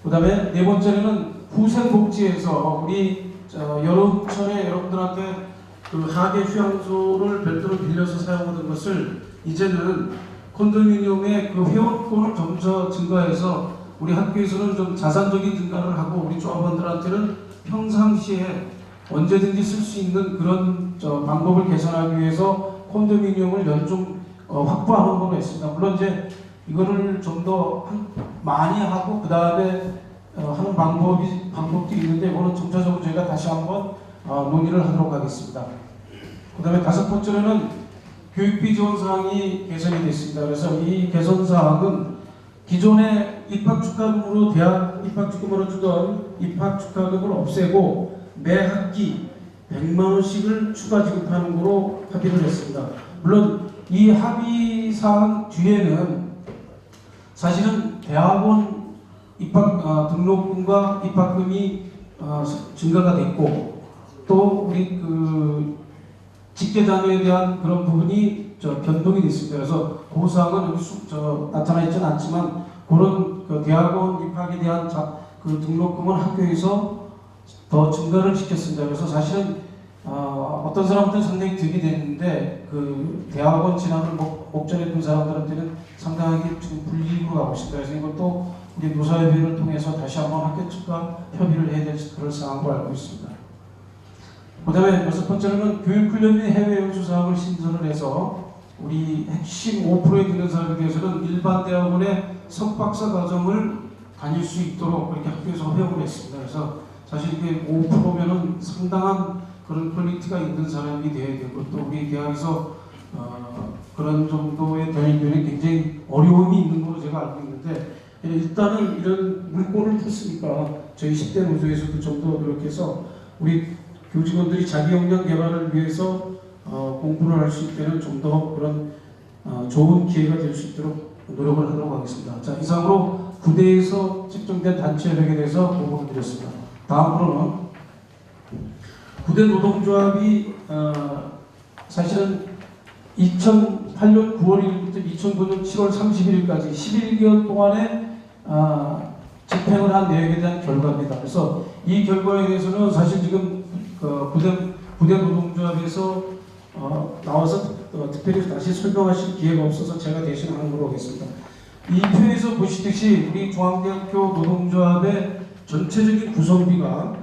그 다음에 네 번째는 후생복지에서 우리 여름철에 여러분들한테 그 하계 휴양소를 별도로 빌려서 사용하던 것을 이제는 콘도미니엄의 그 회원권을 점차 증가해서 우리 학교에서는 좀 자산적인 증가를 하고 우리 조합원들한테는 평상시에 언제든지 쓸 수 있는 그런 방법을 개선하기 위해서 콘도미니엄을 연중 확보하는 걸로 했습니다. 물론 이제 이거를 좀 더 많이 하고 그 다음에 하는 방법도 있는데 이거는 점차적으로 저희가 다시 한번 논의를 하도록 하겠습니다. 그 다음에 다섯 번째로는 교육비 지원 사항이 개선이 됐습니다. 그래서 이 개선 사항은 기존의 입학축하금으로 대학 입학축금으로 주던 입학축하금을 없애고 매 학기 100만 원씩을 추가 지급하는 거로 합의를 했습니다. 물론 이 합의 사항 뒤에는 사실은 대학원 입학 등록금과 입학금이 증가가 됐고 또 우리 그 직계자녀에 대한 그런 부분이 변동이 됐습니다. 그래서 그 사항은 여기 나타나 있지는 않지만 그런 그 대학원 입학에 대한 그 등록금은 학교에서 더 증가를 시켰습니다. 그래서 사실은 어떤 사람들은 상당히 득이 됐는데 그 대학원 진학을 목전에 둔 사람들한테는 상당히 지금 불이익으로 가고 있습니다. 그래서 이것도 우리 노사협의회를 통해서 다시 한번 학교 측과 협의를 해야 될 그런 상황으로 알고 있습니다. 그 다음에 6번째로는 교육훈련 및 해외연수 사항을 신설을 해서 우리 핵심 5%에 드는 사람에 대해서는 일반 대학원의 석박사 과정을 다닐 수 있도록 그렇게 학교에서 허용을 했습니다. 그래서 사실 이게 5%면은 상당한 그런 퀄리티가 있는 사람이 되어야 되고 또 우리 대학에서 그런 정도의 대학교는 굉장히 어려움이 있는 걸로 제가 알고 있는데 일단은 이런 물꼬를 텄으니까 저희 10대 노조에서도 좀 더 노력해서 우리 교직원들이 자기 역량 개발을 위해서 공부를 할 수 있게는 좀 더 그런 좋은 기회가 될 수 있도록 노력을 하도록 하겠습니다. 자, 이상으로 부대에서 책정된 단체 협약에 대해서 보고를 드렸습니다. 다음으로는 부대 노동조합이 사실은 2008년 9월 1일부터 2009년 7월 31일까지 11개월 동안에 집행을 한 내용에 대한 결과입니다. 그래서 이 결과에 대해서는 사실 지금 부대 노동조합에서 나와서 특별히 다시 설명하실 기회가 없어서 제가 대신 하는 걸로 하겠습니다. 이 표에서 보시듯이 우리 중앙대학교 노동조합의 전체적인 구성비가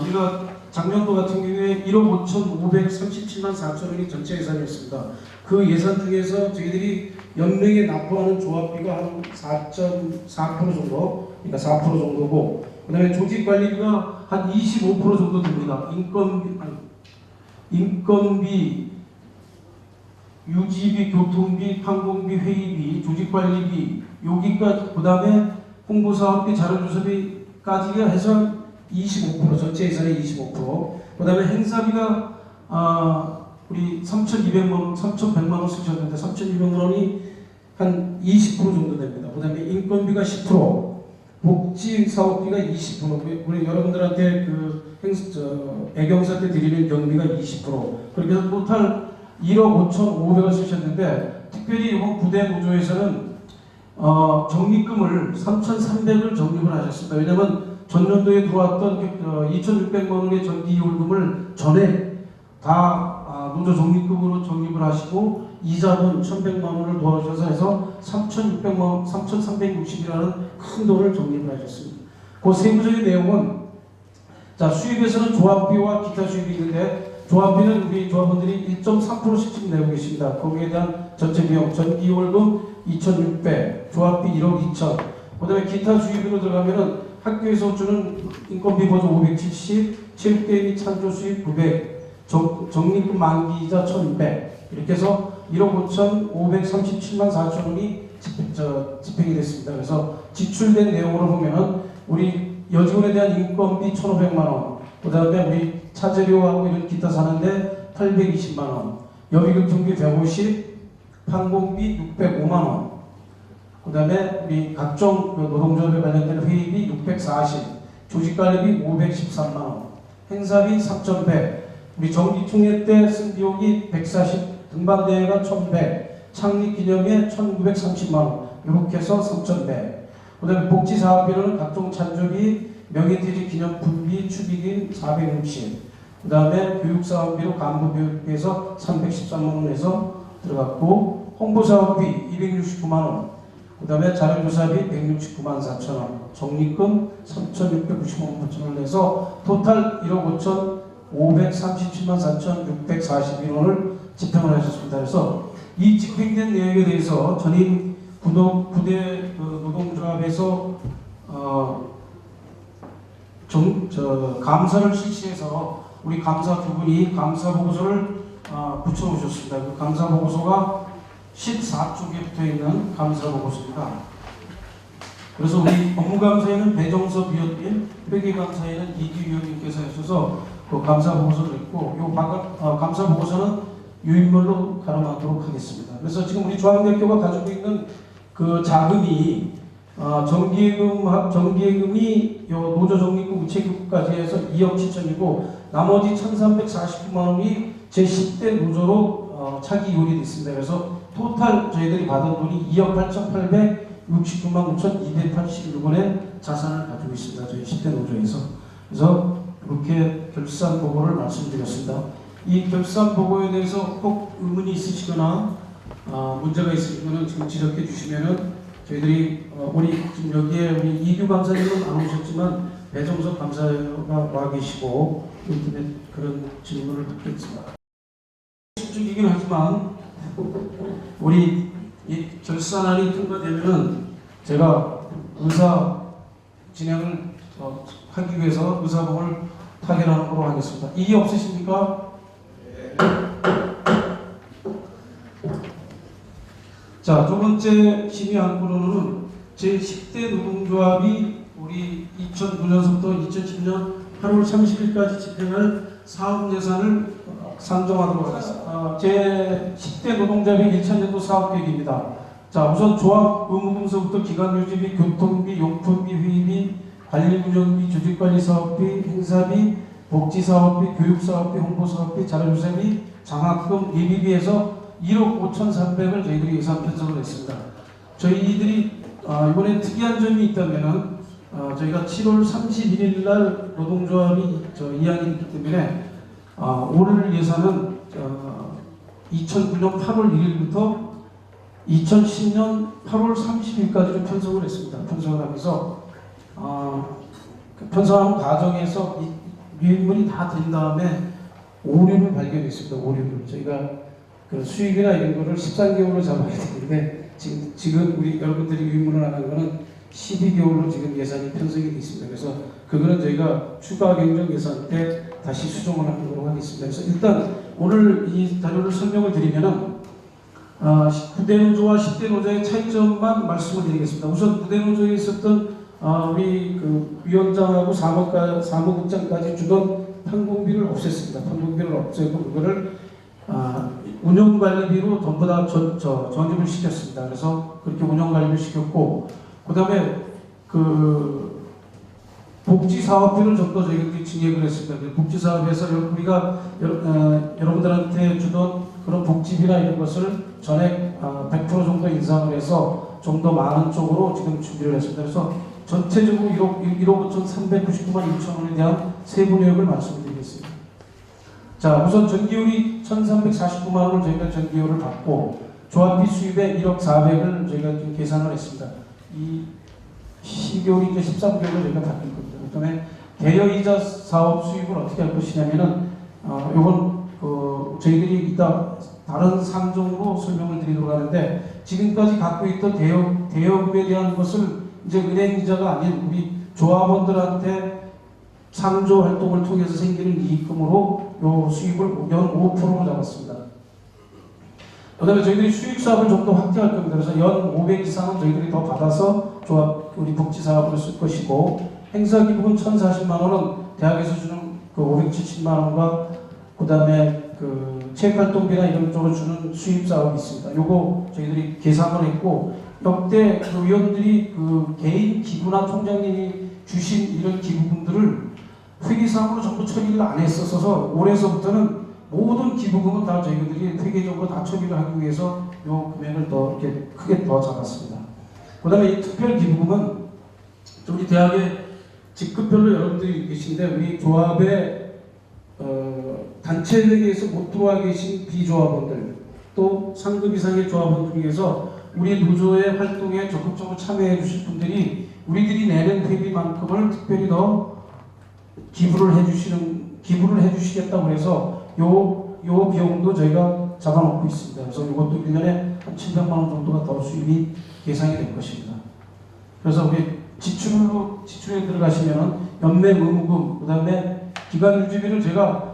우리가 작년도 같은 경우에 1억 5,537만 4천 원이 전체 예산이었습니다. 그 예산 중에서 저희들이 연맹에 납부하는 조합비가 한 4.4% 정도, 그러니까 4% 정도고, 그 다음에 조직관리비가 한 25% 정도 됩니다. 인건비, 유지비, 교통비, 항공비, 회의비, 조직관리비, 여기까지, 그 다음에 홍보사업비, 자료조사비까지가 해서 25%, 전체 예산의 25%. 그 다음에 행사비가 우리 3,100만 원 쓰셨는데 3,200만 원이 한 20% 정도 됩니다. 그 다음에 인건비가 10%, 복지사업비가 20%, 우리 여러분들한테 애경사 때 드리는 경비가 20%. 그렇게 해서 토탈 1억 5,500을 쓰셨는데 특별히 이번 부대 노조에서는 적립금을 3,300을 적립을 하셨습니다. 왜냐하면 전년도에 들어왔던 2,600만 원의 전기요금을 전에 다 노조 적립금으로 적립을 하시고 이자분 1,100만 원을 도와주셔서 해서 3,360이라는 큰 돈을 적립을 하셨습니다. 그 세부적인 내용은 자 수입에서는 조합비와 기타 수입이 있는데 조합비는 우리 조합원들이 1.3%씩 내고 계십니다. 거기에 대한 전체 비용 전기요금 2,600, 조합비 1억 2천, 그 다음에 기타 수입으로 들어가면은 학교에서 주는 인건비 보조 570, 체육대회 및 찬조 수입 900, 적립금 만기이자 1,200 이렇게 해서 1억 5,537만 4천 원이 집행이 됐습니다. 그래서 지출된 내용으로 보면은 우리 여직원에 대한 인건비 1,500만 원, 그 다음에 우리 차재료하고 이런 기타 사는데 820만 원, 여비교통비 150, 항공비 605만 원, 그 다음에 우리 각종 노동조합에 관련된 회의비 640, 조직관리비 513만 원, 행사비 3,100, 우리 정기총회 때 쓴 비용이 140, 등반대회가 1,100, 창립기념회 1,930만 원, 이렇게 해서 3,100. 그 다음에 복지사업비로는 각종 찬조비, 명예퇴직 기념품비, 축의금 460, 그 다음에 교육사업비로 간부교육비에서 313만 원에서 들어갔고, 홍보사업비 269만 원, 그 다음에 자료조사비 169만 4천 원, 적립금 3,695만 9천 원 해서 토탈 1억 5,537만 4,641원을 집행을 하셨습니다. 그래서 이 집행된 내용에 대해서 전임 부대 노동조합에서 감사를 실시해서 우리 감사 두 분이 감사 보고서를 붙여오셨습니다. 그 감사 보고서가 14쪽에 붙어 있는 감사 보고서입니다. 그래서 우리 업무감사에는 배정섭 위원님, 회계감사에는 이기 위원님께서 하셔서 그 감사 보고서를 했고, 이 감사 보고서는 유인물로 가름하도록 하겠습니다. 그래서 지금 우리 중앙대학교가 가지고 있는 그 자금이 정기예금이 노조 적립금 우체국까지 해서 2억 7천이고 나머지 1,349만 원이 제10대 노조로 차기 이혼이 됐습니다. 그래서 토탈 저희들이 받은 돈이 2억 8,869만 9,286원의 자산을 가지고 있습니다. 저희 10대 노조에서. 그래서 이렇게 결산 보고를 말씀드렸습니다. 이 결산 보고에 대해서 꼭 의문이 있으시거나 문제가 있으시면 지금 지적해 주시면은 저희들이 우리 지금 여기에 우리 이규 감사님은 안 오셨지만 배정석 감사가 와 계시고 그런 질문을 받겠습니다. 수직이긴 하지만 우리 이 결산안이 통과되면은 제가 의사 진행을 하기 위해서 의사봉을 타결하는 걸로 하겠습니다. 이의 없으십니까? 자, 두 번째 심의 안건으로는 제10대 노동조합이 우리 2009년부터 2010년 8월 30일까지 집행할 사업 예산을 산정하도록 하겠습니다. 제10대 노동조합의 1차년도 사업계획입니다. 자, 우선 조합 의무분서부터 기간유지비, 교통비, 용품비, 회의비, 관리운영비, 조직관리사업비, 행사비, 복지사업비, 교육사업비, 홍보사업비, 자료조사비, 장학금, 예비비에서 1억 5,300을 저희들이 예산 편성을 했습니다. 저희들이 이번에 특이한 점이 있다면은 저희가 7월 31일 날 노동조합이 이양이 있기 때문에 올 예산은 2009년 8월 1일부터 2010년 8월 30일까지로 편성을 했습니다. 편성을 하면서 그 편성하는 과정에서 유인물이 다 된 다음에 오류를 발견했습니다. 오류를 저희가 그 수익이나 이런 거를 13개월로 잡아야 되는데 지금 우리 여러분들이 유인물을 하는 거는 12개월로 지금 예산이 편성이 되어 있습니다. 그래서 그거는 저희가 추가 경정 예산 때 다시 수정을 하도록 하겠습니다. 그래서 일단 오늘 이 자료를 설명을 드리면은 9대 노조와 10대 노조의 차이점만 말씀을 드리겠습니다. 우선 9대 노조에 있었던 우리 그 위원장하고 사무국장까지 주던 판공비를 없앴습니다. 판공비를 없애고 그거를 운영관리비로 전부 다 전입을 시켰습니다. 그래서 그렇게 운영관리비를 시켰고, 그 다음에 그 복지사업비를 좀 더 저희들이 증액을 했습니다. 복지사업에서 우리가 여러분들한테 주던 그런 복지비나 이런 것을 전액 100% 정도 인상을 해서 좀 더 많은 쪽으로 지금 준비를 했습니다. 그래서 전체적으로 1억 5,399만 2천 원에 대한 세부 내역을 말씀드리겠습니다. 자, 우선 전기요리 1,349만 원을 저희가 전기요를 받고 조합비 수입에 1억 400을 저희가 좀 계산을 했습니다. 이 12개월이 이제 13개월로 저희가 바뀔 겁니다. 그다음에 대여이자 사업 수입을 어떻게 할 것이냐면은 요건 저희들이 이따 다른 상정으로 설명을 드리도록 하는데, 지금까지 갖고 있던 대여금에 대한 것을 이제 은행 이자가 아닌 우리 조합원들한테 상조 활동을 통해서 생기는 이익금으로 요 수입을 연 5%로 잡았습니다. 그 다음에 저희들이 수익 사업을 좀 더 확대할 겁니다. 그래서 연 500 이상은 저희들이 더 받아서 조합 우리 복지 사업으로 쓸 것이고, 행사 기부금 1,040만 원은 대학에서 주는 그 570만 원과 그 다음에 그 책 활동비나 이런 쪽으로 주는 수입 사업이 있습니다. 요거 저희들이 계산을 했고, 역대 그 위원들이 그 개인 기부나 총장님이 주신 이런 기부금들을 회계상으로 전부 처리를 안 했었어서 올해서부터는 모든 기부금은 다 저희들이 회계적으로 다 처리를 하기 위해서 요 금액을 더 이렇게 크게 더 잡았습니다. 그 다음에 이 특별 기부금은 우리 대학의 직급별로 여러분들이 계신데, 우리 조합의 단체 회계에서 못 들어와 계신 비조합원들, 또 상급 이상의 조합원들 중에서 우리 노조의 활동에 적극적으로 참여해 주실 분들이 우리들이 내는 회비만큼을 특별히 더 기부를 해주시겠다고 해서 요 비용도 저희가 잡아놓고 있습니다. 그래서 이것도 1년에 한 700만 원 정도가 더 수입이 예상이 될 것입니다. 그래서 우리 지출에 들어가시면 연맹 의무금, 그 다음에 기간 유지비를 제가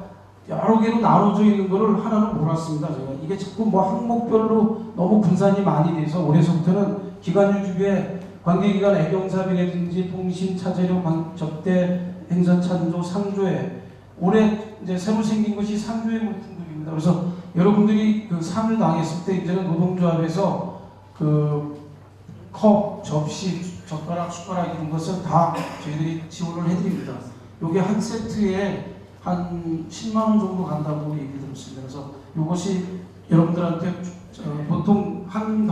여러 개로 나눠져 있는 거를 하나로 몰았습니다. 제가 이게 자꾸 뭐 항목별로 너무 분산이 많이 돼서 올해서부터는 기간 유지비에 관계기관 애경사비라든지 통신, 차재료, 접대, 행사 찬조, 상조회, 올해 이제 새로 생긴 것이 상조회 물품들입니다. 그래서 여러분들이 그 상을 당했을 때 이제는 노동조합에서 그 컵, 접시, 젓가락, 숟가락 이런 것을 다 저희들이 지원을 해드립니다. 이게 한 세트에 한 10만 원 정도 간다고 얘기 들었습니다. 그래서 이것이 여러분들한테 보통 한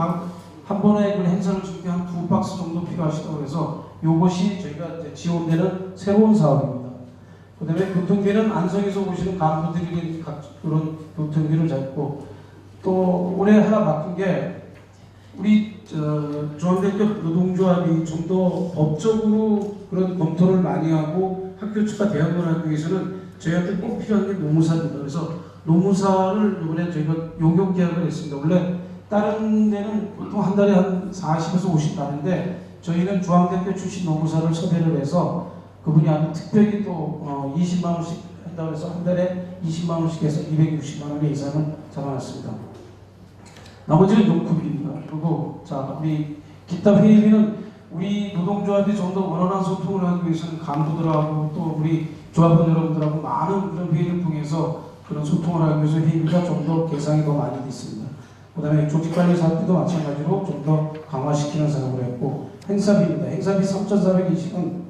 번에 그 행사를 줄 때 한 2박스 정도 필요하시다고 해서 이것이 저희가 이제 지원되는 새로운 사업입니다. 그 다음에 교통비는 안성에서 오시는 간부들이 그런 교통비를 잡고, 또 올해 하나 바꾼 게 우리 중앙대학교 노동조합이 좀 더 법적으로 그런 검토를 많이 하고 학교 측과 대응을 하기 위해서는 저희한테 꼭 필요한 게 노무사입니다. 그래서 노무사를 이번에 저희가 용역 계약을 했습니다. 원래 다른 데는 보통 한 달에 한 40에서 50 나는데 저희는 중앙대학교 출신 노무사를 섭외를 해서 그분이 아주 특별히 또 20만 원씩 한다고 해서 한 달에 20만 원씩 해서 260만 원의 예산을 잡아놨습니다. 나머지는 용품입니다. 그리고 자 우리 기타 회의비는 우리 노동조합이 좀 더 원활한 소통을 하기 위해서는 간부들하고 또 우리 조합원 여러분들하고 많은 그런 회의를 통해서 그런 소통을 하기 위해서 회의비가 좀 더 개상이 더 많이 됐습니다. 그 다음에 조직관리 사업비도 마찬가지로 좀 더 강화시키는 작업을 했고 행사비입니다. 행사비 3,420원.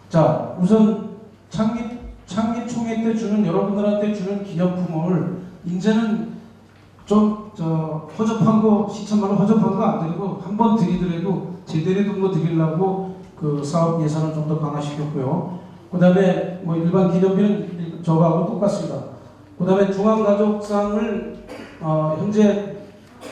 자 우선 창립 총회 때 주는 여러분들한테 주는 기념품을 이제는 좀 허접한 거 시천만 원 허접한 거 안 드리고 한 번 드리더라도 제대로 된 거 드리려고 그 사업 예산을 좀 더 강화시켰고요. 그 다음에 뭐 일반 기념비는 저거하고 똑같습니다. 그 다음에 중앙가족상을 현재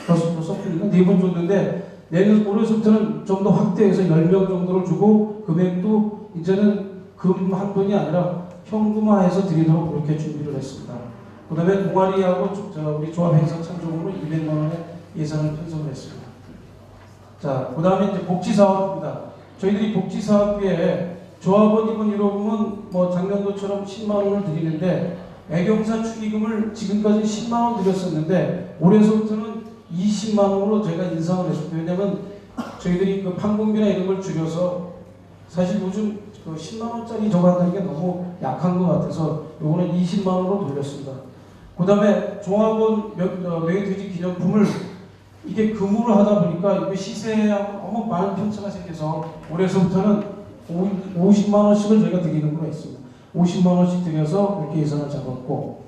4번 줬는데 내년 올해부터는 좀 더 확대해서 10명 정도를 주고 금액도 이제는 금 한 번이 아니라 현금화해서 드리도록 그렇게 준비를 했습니다. 그 다음에 동아리하고 우리 조합 행사 참조금으로 200만 원의 예산을 편성을 했습니다. 자, 그 다음에 이제 복지사업입니다. 저희들이 복지사업비에 조합원 입원 유로금은 뭐 작년도처럼 10만 원을 드리는데 애경사 축의금을 지금까지 10만 원 드렸었는데 올해서부터는 20만 원으로 저희가 인상을 했습니다. 왜냐하면 저희들이 그 판공비나 이런 걸 줄여서 사실 요즘 그 10만 원짜리 저거 한다는 게 너무 약한 것 같아서 요거는 20만 원으로 돌렸습니다. 그 다음에 종합원 뇌돼지 기념품을 이게 금으로 하다 보니까 이게 시세하고 너무 많은 편차가 생겨서 올해서부터는 50만 원씩을 저희가 드리는 걸로 했습니다. 50만 원씩 드려서 이렇게 예산을 잡았고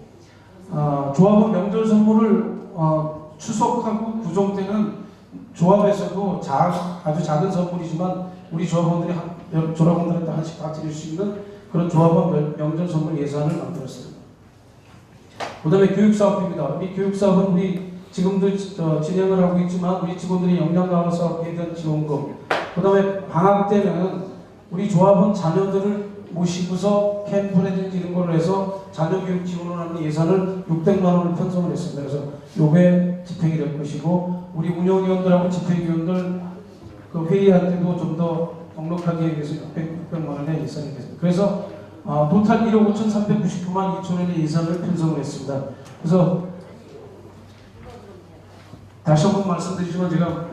조합원 명절 선물을 추석하고 구정 때는 조합에서도 아주 작은 선물이지만 우리 조합원들이 조합원들한테 하나씩 다 드릴 수 있는 그런 조합원 명절 선물 예산을 만들었습니다. 그 다음에 교육사업입니다. 우리 교육사업은 우리 지금도 진행을 하고 있지만 우리 직원들이 역량 강화 사업에 대한 지원금, 그 다음에 방학 때는 우리 조합원 자녀들을 모시고서 캠프라든지 이런 걸로 해서 자녀 교육 지원을 하는 예산을 600만 원을 편성을 했습니다. 그래서 요게 집행이 될 것이고 우리 운영위원들하고 집행위원들 그 회의할 때도 좀 더 넉넉하게 위해서 600만 원의 예산이 됐습니다. 그래서 토탈 1억 5,399만 2천 원의 예산을 편성을 했습니다. 그래서 다시 한번 말씀드리지만 제가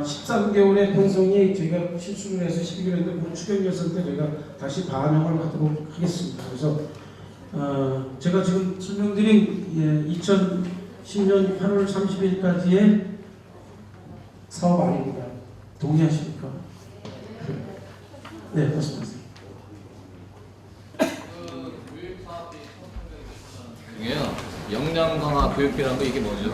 13개월의 편성이 저희가 실수를 해서 12개월인데 그 추경 예산 때 저희가 다시 반영을 하도록 하겠습니다. 그래서 제가 지금 설명드린 2010년 8월 30일까지의 사업 아닙니다. 동의하십니까? 네, 말씀하세요. 중에요. 역량 강화 교육비라는 거 이게 뭐죠?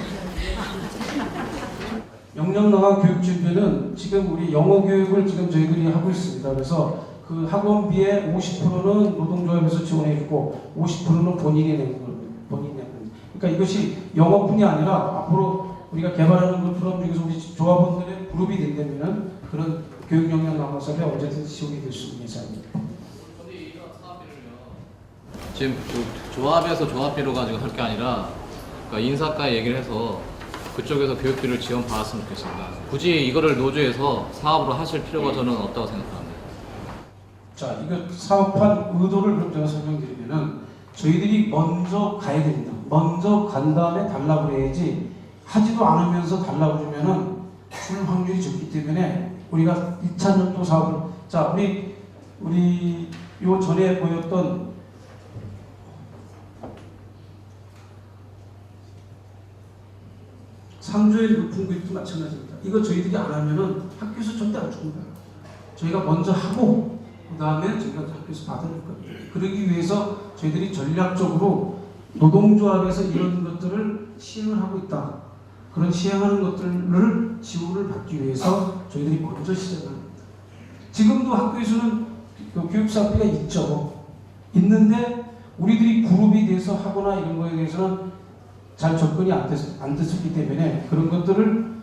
역량 강화 교육 준비는 지금 우리 영어 교육을 지금 저희들이 하고 있습니다. 그래서 그 학원비의 50%는 노동조합에서 지원해주고 50%는 본인이 내는 겁니다. 본인이 내는 겁니다. 그러니까 이것이 영어뿐이 아니라 앞으로 우리가 개발하는 그 프로그램 중에서 우리 조합원들의 그룹이 된다면 그런 교육 역량 강화 사업에 언제든지 지원이 될 수 있는 예산입니다. 지금 조합에서 조합비로 가지고 할 게 아니라 그러니까 인사과 얘기를 해서 그쪽에서 교육비를 지원받았으면 좋겠습니다. 굳이 이거를 노조에서 사업으로 하실 필요가 저는 없다고 생각합니다. 자, 이거 사업한 의도를 그럼 제가 설명드리면은 저희들이 먼저 가야 됩니다. 먼저 간 다음에 달라고 그래야지 하지도 않으면서 달라고 그러면은 줄 확률이 적기 때문에 우리가 2차 년도 사업을 자, 우리 요 전에 보였던 상조의 높은 교육도 마찬가지입니다. 이거 저희들이 안 하면은 학교에서 절대 안 줍니다. 저희가 먼저 하고 그 다음에 저희가 학교에서 받을 겁니다. 그러기 위해서 저희들이 전략적으로 노동조합에서 이런 것들을 시행을 하고 있다. 그런 시행하는 것들을 지원을 받기 위해서 저희들이 먼저 시작을 합니다. 지금도 학교에서는 그 교육사업비가 있죠. 있는데 우리들이 그룹이 돼서 하거나 이런 거에 대해서는 잘 접근이 안 됐었기 때문에 그런 것들을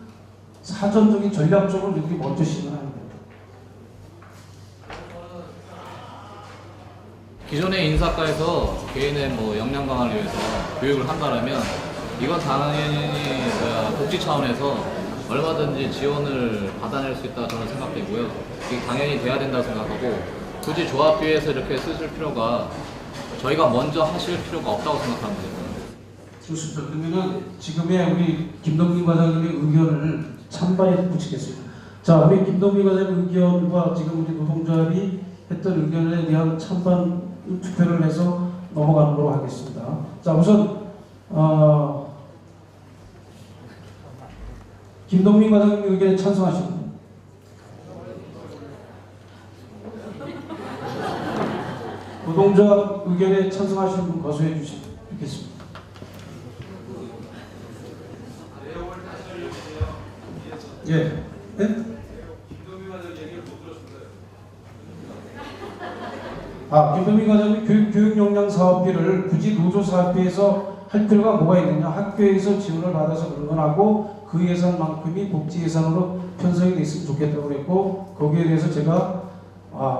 사전적인 전략적으로 이렇게 먼저 시행하는 겁니다. 기존의 인사과에서 개인의 뭐 역량 강화를 위해서 교육을 한다면 이건 당연히 복지 차원에서 얼마든지 지원을 받아낼 수 있다고 저는 생각되고요. 이게 당연히 돼야 된다고 생각하고 굳이 조합비에서 이렇게 쓰실 필요가 저희가 먼저 하실 필요가 없다고 생각합니다. 좋습니다. 그러면은 지금의 우리 김동민 과장님의 의견을 찬반에 붙이겠습니다. 자, 우리 김동민 과장님 의견과 지금 우리 노동조합이 했던 의견에 대한 찬반 투표를 해서 넘어가는 걸로 하겠습니다. 자, 우선 김동민 과장님 의견에 찬성하십니다. 노동조합 의견에 찬성하시는 분 거소해 주시면 좋겠습니다. 예. 네? 김동민 과장님 교육 역량 사업비를 굳이 노조 사업비에서 할 필요가 뭐가 있느냐? 학교에서 지원을 받아서 그런 건 하고 그 예산만큼이 복지 예산으로 편성이 됐으면 좋겠다고 그랬고 거기에 대해서 제가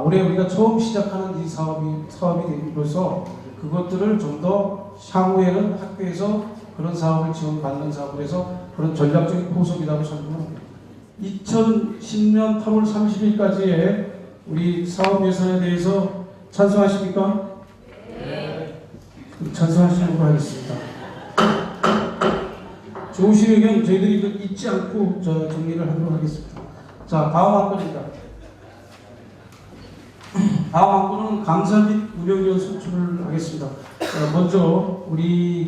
올해 우리가 처음 시작하는 이 사업이 됨으로써 그것들을 좀 더 향후에는 학교에서 그런 사업을 지원받는 사업을 해서 그런 전략적인 포석이라고 설명합니다. 2010년 8월 30일까지의 우리 사업 예산에 대해서 찬성하십니까? 네. 찬성하시는 걸로 하겠습니다. 좋으신 의견 저희들이 잊지 않고 정리를 하도록 하겠습니다. 자, 다음 안건입니다. 다음 안건은 강사 및 운영위원 선출을 하겠습니다. 먼저 우리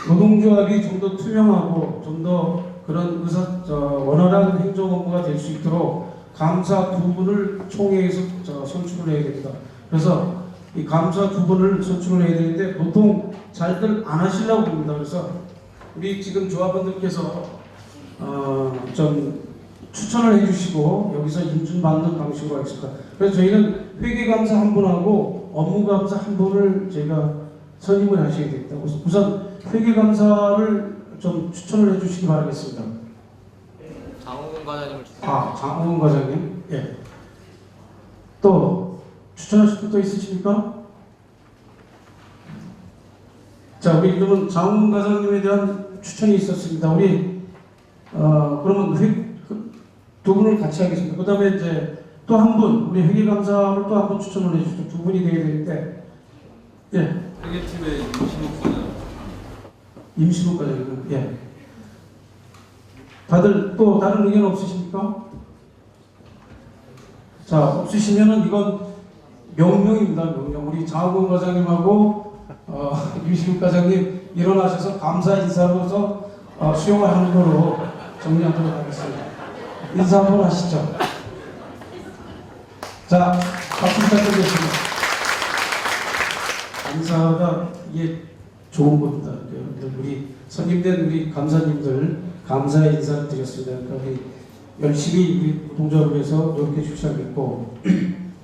노동조합이 좀 더 투명하고 좀 더 그런 원활한 행정 업무가 될 수 있도록 감사 2분을 총회에서 선출을 해야 됩니다. 그래서 이 감사 2분을 선출을 해야 되는데 보통 잘들 안 하시려고 합니다. 그래서 우리 지금 조합원들께서 좀 추천을 해주시고 여기서 인준받는 방식으로 하겠습니다. 그래서 저희는 회계감사 1분하고 업무감사 1분을 저희가 선임을 하셔야 됩니다. 우선 회계감사를 좀 추천을 해주시기 바라겠습니다. 장호근 과장님을 장호근 과장님. 예. 또 추천하실 분 또 있으십니까? 자, 우리 그러면 장호근 과장님에 대한 추천이 있었습니다. 우리 그러면 두 분을 같이 하겠습니다. 그 다음에 이제 또 한 분, 우리 회계감사를 또 한 분 추천을 해주시죠. 두 분이 되어야 되는데, 예. 회계팀의 임신욱 과장. 임신욱 과장님, 예. 다들 또 다른 의견 없으십니까? 자, 없으시면은 이건 명령입니다. 명령. 우리 장학원 과장님하고 임신욱 과장님 일어나셔서 감사 인사로서 수용을 하는 거로 정리하도록 하겠습니다. 인사 한번 하시죠. 자, 박수 부탁드리겠습니다. 인사가 이게 좋은 겁니다. 우리 선임된 우리 감사님들 감사의 인사를 드렸습니다. 그러니까 우리 열심히 우리 노동조합을 위해서 노력해 주셔야겠고,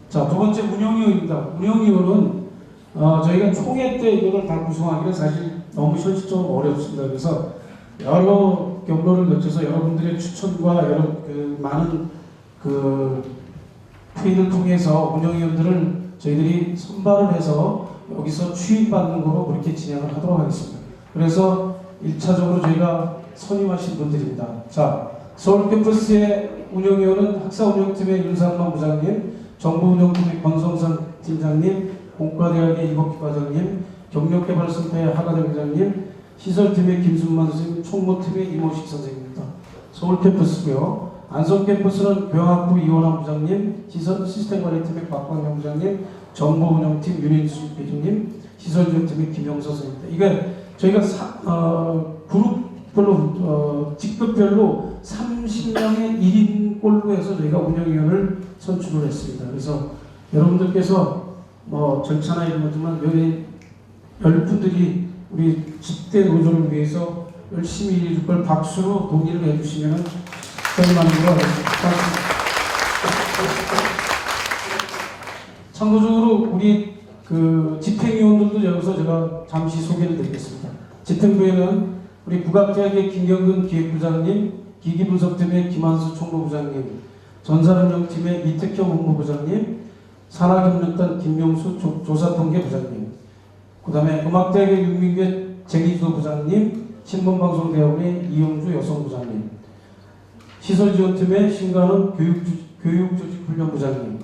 자, 두 번째 운영위원입니다. 운영위원은 저희가 총회 때 이거를 다 구성하기는 사실 너무 현실적으로 어렵습니다. 그래서 여러 경로를 거쳐서 여러분들의 추천과 여러 많은 회의를 통해서 운영위원들을 저희들이 선발을 해서 여기서 취임받는 거로 그렇게 진행을 하도록 하겠습니다. 그래서 1차적으로 저희가 선임하신 분들입니다. 자, 서울캠퍼스의 운영위원은 학사운영팀의 윤상만 부장님, 정보운영팀의 권성선 팀장님, 공과대학의 이복희 과장님, 경력개발센터의 하가대 회장님, 시설팀의 김순만 선생님, 총무팀의 이모식 선생님입니다. 서울캠퍼스고요. 안성캠퍼스는 교양학부 이원환 부장님, 시스템관리팀의 박광영 부장님, 정보운영팀 윤인수 교수님, 시설운영팀의 김영서 선생님입니다. 이게 저희가 그룹별로 직급별로 30명의 1인꼴로 해서 저희가 운영위원을 선출을 했습니다. 그래서 여러분들께서 절차나 이런 거지만 여러분들이 우리 10대 노조를 위해서 열심히 일해줄 걸 박수로 동의를 해주시면 선임하는 걸로 하겠습니다. 참고적으로 우리 집행위원들도 여기서 제가 잠시 소개를 드리겠습니다. 집행부에는 우리 국악대학의 김경근 기획부장님, 기기분석팀의 김한수 총무부장님, 전산운영팀의 이택형 업무부장님, 산하경력단 김명수 조사통계부장님, 그 다음에 음악대학의 윤민규 재기주도 부장님, 신문방송대학원의 이영주 여성부장님, 시설지원팀의 신관훈 교육조직훈련부장님,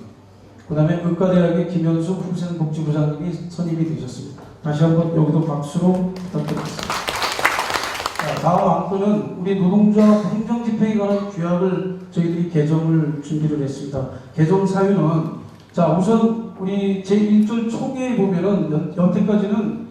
그 다음에 의과대학의 김현수 후생복지부장님이 선임이 되셨습니다. 다시 한번 여기도 박수로 부탁드리겠습니다. 자, 다음 안건은 우리 노동조합 행정집행에 관한 규약을 저희들이 개정을 준비를 했습니다. 개정 사유는 자 우선 우리 제1조 총회에 보면은 여태까지는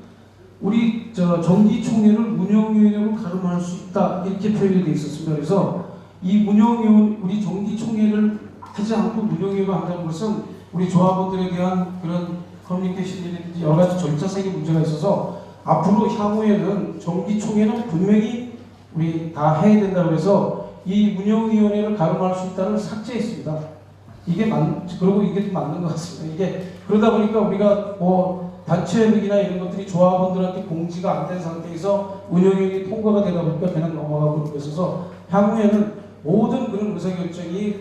우리 정기총회를 운영위원회로 가름할 수 있다 이렇게 표현이 되어 있었습니다. 그래서 이 운영위원 우리 정기총회를 하지 않고 운영위원회로 한다는 것은 우리 조합원들에 대한 그런 커뮤니케이션이라든지 여러 가지 절차상의 문제가 있어서 앞으로 향후에는 정기총회는 분명히 우리 다 해야 된다고 해서 이 운영위원회를 가름할 수 있다는 삭제했습니다. 그리고 이게 맞는 것 같습니다. 이게 그러다 보니까 우리가 뭐 단체회의나 이런 것들이 조합원들한테 공지가 안 된 상태에서 운영위원회 통과가 되다 보니까 그냥 넘어가고 그러고 있어서 향후에는 모든 그런 의사결정이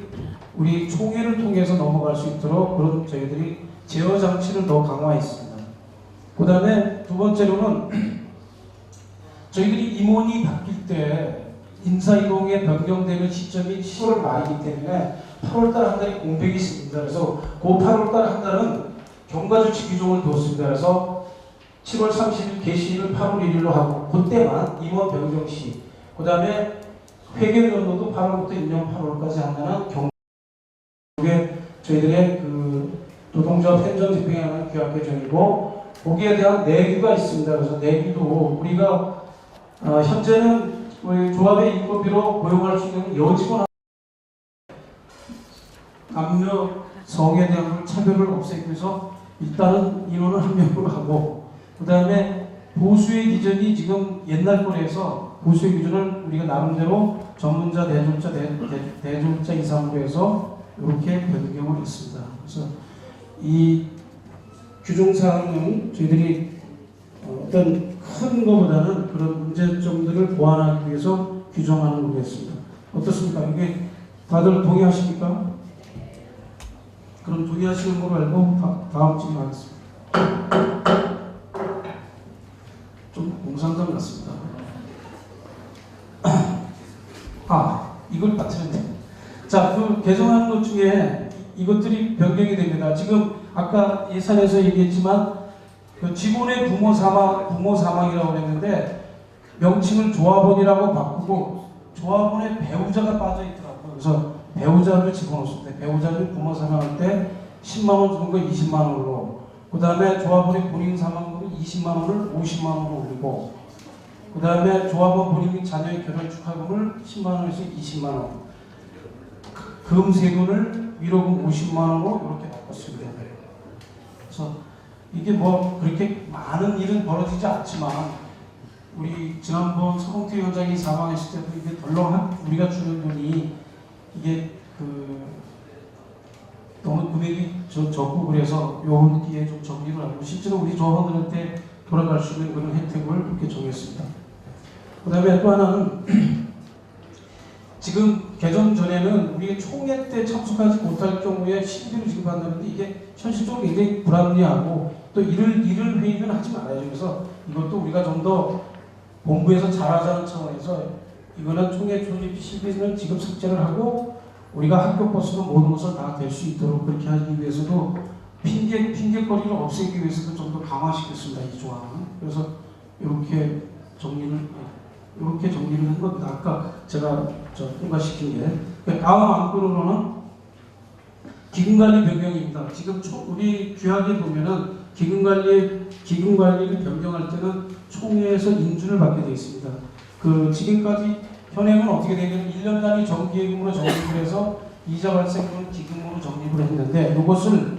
우리 총회를 통해서 넘어갈 수 있도록 그런 저희들이 제어 장치를 더 강화했습니다. 그 다음에 두 번째로는 저희들이 임원이 바뀔 때 인사이동에 변경되는 시점이 10월 말이기 때문에 8월달 한 달이 공백이 있습니다. 그래서 그 8월달 한 달은 경과조치 규정을 두었습니다. 그래서 7월 30일 개시일을 8월 1일로 하고 그때만 임원 변경 시, 그 다음에 회계 연도도 8월부터 1년 8월까지 하면은 경우에 저희들의 그 노동조합 행정집행에 관한 규약 개정이고 거기에 대한 내규가 있습니다. 그래서 내규도 우리가 현재는 우리 조합의 인건비로 고용할 수 있는 여직원 남녀 성에 대한 차별을 없애기 위해서 일단은 인원을 한 명으로 하고 그 다음에 보수의 기준이 지금 옛날 거래에서 보수의 기준을 우리가 나름대로 전문자, 대졸자, 대졸자 이상으로 해서 이렇게 변경을 했습니다. 그래서 이 규정사항은 저희들이 어떤 큰 것보다는 그런 문제점들을 보완하기 위해서 규정하는 거겠습니다. 어떻습니까? 이게 다들 동의하십니까? 그럼 동의하시는 걸로 알고 다음 질문 하겠습니다. 좀 공상감 같습니다. 이걸 받치면 돼요. 자, 그 개정하는 것 중에 이것들이 변경이 됩니다. 지금 아까 예산에서 얘기했지만 그 직원의 부모 사망이라고 했는데 명칭을 조합원이라고 바꾸고 조합원의 배우자가 빠져 있더라고요. 그래서 배우자를 집어넣었습니다. 배우자를 부모 사망할 때 10만 원 주는 거 20만 원으로, 그 다음에 조합원의 본인 사망금을 20만 원을 50만 원으로 올리고, 그 다음에 조합원 본인 및 자녀의 결혼 축하금을 10만 원에서 20만 원, 금세금을 위로금 50만 원으로 이렇게 바꿨습니다. 그래서 이게 뭐 그렇게 많은 일은 벌어지지 않지만 우리 지난번 서봉태 위원장이 사망했을 때도 이게 덜렁한 우리가 주는 돈이 이게 너무 금액이 적고 그래서 여기에 좀 정리를 하고 실제로 우리 조합원들한테 돌아갈 수 있는 그런 혜택을 그렇게 정했습니다. 그 다음에 또 하나는 지금 개정 전에는 우리 총회 때 참석하지 못할 경우에 시비를 지급한다는데 이게 현실적으로 굉장히 불합리하고 또 이를 회의는 하지 말아야죠. 그래서 이것도 우리가 좀 더 본부에서 잘하자는 차원에서 이거는 총회 조직 시비는 지급 삭제를 하고 우리가 학교 버스로 모든 것을 다 될 수 있도록 그렇게 하기 위해서도 핑계거리를 없애기 위해서도 좀 더 강화시켰습니다. 이 조항은. 그래서 이렇게 정리를 한 겁니다. 아까 제가 통과시킨 게. 다음 안건으로는 기금관리 변경입니다. 지금 우리 규약에 보면은 기금관리를 변경할 때는 총회에서 인준을 받게 되어 있습니다. 그 지금까지 현행은 어떻게 되냐면 1년 단위 정기예금으로 적립을 해서 이자 발생금은 기금으로 적립을 했는데 이것을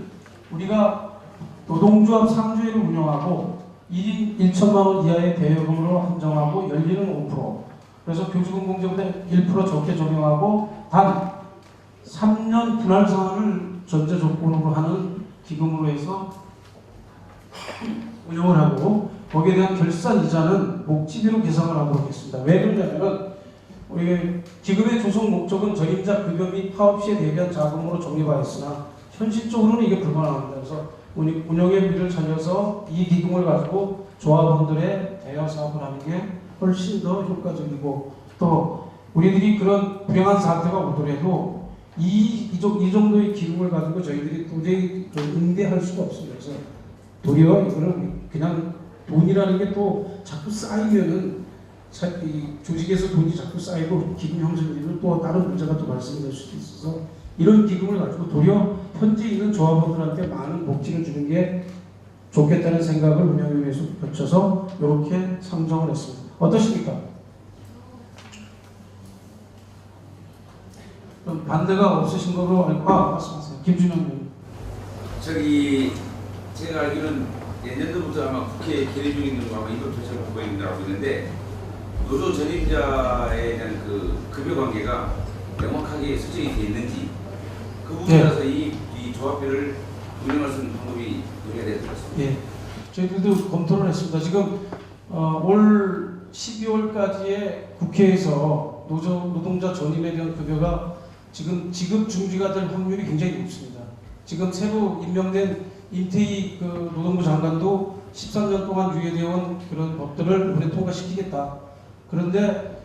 우리가 노동조합 상조회를 운영하고 1인 1천만 원 이하의 대여금으로 한정하고 연리는 5%, 그래서 교직원 공제보다 1% 적게 적용하고 단 3년 분할 상환을 전제 조건으로 하는 기금으로 해서 운영을 하고 거기에 대한 결산 이자는 목집이로 계산을 하도록 했습니다. 왜 그러냐면 우리 기금의 조성 목적은 전임자 급여 및 파업 시에 대비한 자금으로 정립하였으나 현실적으로는 이게 불가능합니다. 그래서 운영의 미를 살려서 이 기금을 가지고 조합원들의 대여 사업을 하는 게 훨씬 더 효과적이고, 또 우리들이 그런 불행한 사태가 오더라도 이 정도의 기금을 가지고 저희들이 도저히 응대할 수가 없습니다. 그래서 도리어 이거는 그냥 돈이라는 게 또 자꾸 쌓이면은 이 조직에서 돈이 자꾸 쌓이고 기금 형성되면 또 다른 문제가 또 발생될 수도 있어서 이런 기금을 가지고 도리어 현재 있는 조합원들한테 많은 복지를 주는 게 좋겠다는 생각을 운영위원회에서 거쳐서 이렇게 상정을 했습니다. 어떠십니까? 그럼 반대가 없으신 거로 알고 말씀하세요. 김준영 의원. 제가 알기로는 내년도부터 아마 국회에 계류 중에 있는 거 아마 이번 조치를 보고 있는 거라고 있는데, 노조 전임자에 대한 그 급여 관계가 명확하게 설정이 되어 있는지 그 부분에 따라서 이 조합비를 운영할 수 있는 방법이 논의가 되어 들었습니다. 예, 저희들도 검토를 했습니다. 지금 올 12월까지의 국회에서 노동자 전임에 대한 급여가 지금 지급 중지가 될 확률이 굉장히 높습니다. 지금 새로 임명된 임태희 노동부 장관도 13년 동안 유예되어 온 그런 법들을 이번에 통과시키겠다. 그런데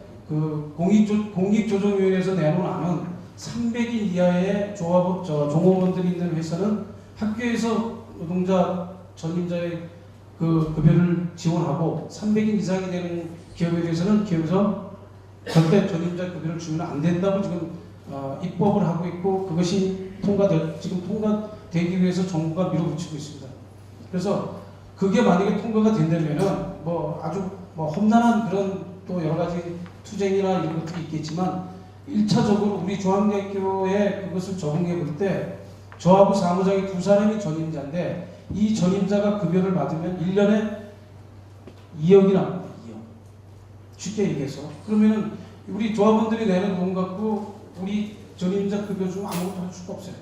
공익조정위원회에서 내놓은 안은 300인 이하의 종업원들이 있는 회사는 학교에서 노동자 전임자의 급여를 지원하고, 300인 이상이 되는 기업에 대해서는 기업에서 절대 전임자 급여를 주면 안 된다고 지금 입법을 하고 있고, 그것이 지금 통과되기 위해서 정부가 밀어붙이고 있습니다. 그래서 그게 만약에 통과가 된다면은 아주 험난한 그런 또 여러 가지 투쟁이나 이런 것들이 있겠지만, 1차적으로 우리 중앙대학교에 그것을 적용해 볼 때 저하고 사무장이 두 사람이 전임자인데, 이 전임자가 급여를 받으면 1년에 2억이 나옵니다. 2억. 쉽게 얘기해서. 그러면은 우리 조합원들이 내는 돈 갖고 우리 전임자 급여 중 아무것도 할 수가 없어요.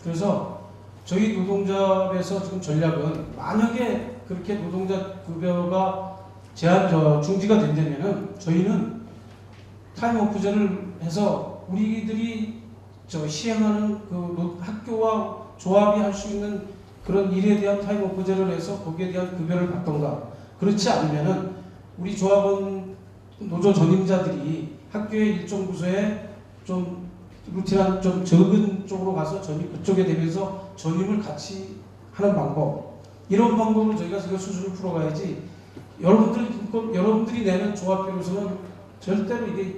그래서 저희 노동조합에서 지금 전략은, 만약에 그렇게 노동자 급여가 중지가 된다면은 저희는 타임오프제를 해서 우리들이 시행하는 학교와 조합이 할 수 있는 그런 일에 대한 타임오프제를 해서 거기에 대한 급여를 받던가, 그렇지 않으면은 우리 조합원 노조 전임자들이 학교의 일정 부서에 좀 루틴한 좀 적은 쪽으로 가서 그쪽에 대면서 전임을 같이 하는 방법, 이런 방법을 저희가 수준을 풀어가야지, 여러분들이 내는 조합비로서는 절대로 이게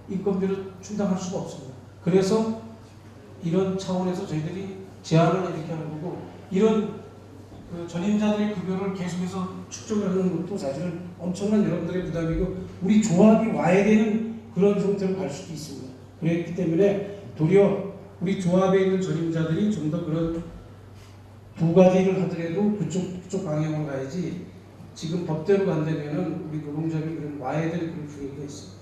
인건비를 충당할 수가 없습니다. 그래서 이런 차원에서 저희들이 제안을 이렇게 하는 거고, 이런 전임자들의 급여를 계속해서 축적을 하는 것도 사실은 엄청난 여러분들의 부담이고, 우리 조합이 와야 되는 그런 형태로 갈 수도 있습니다. 그렇기 때문에 도리어 우리 조합에 있는 전임자들이 좀 더 그런 두 가지를 하더라도 그쪽 방향으로 가야지, 지금 법대로 간다면은 우리 노동자들이 그런 와야 될 그런 분위기가 있어요.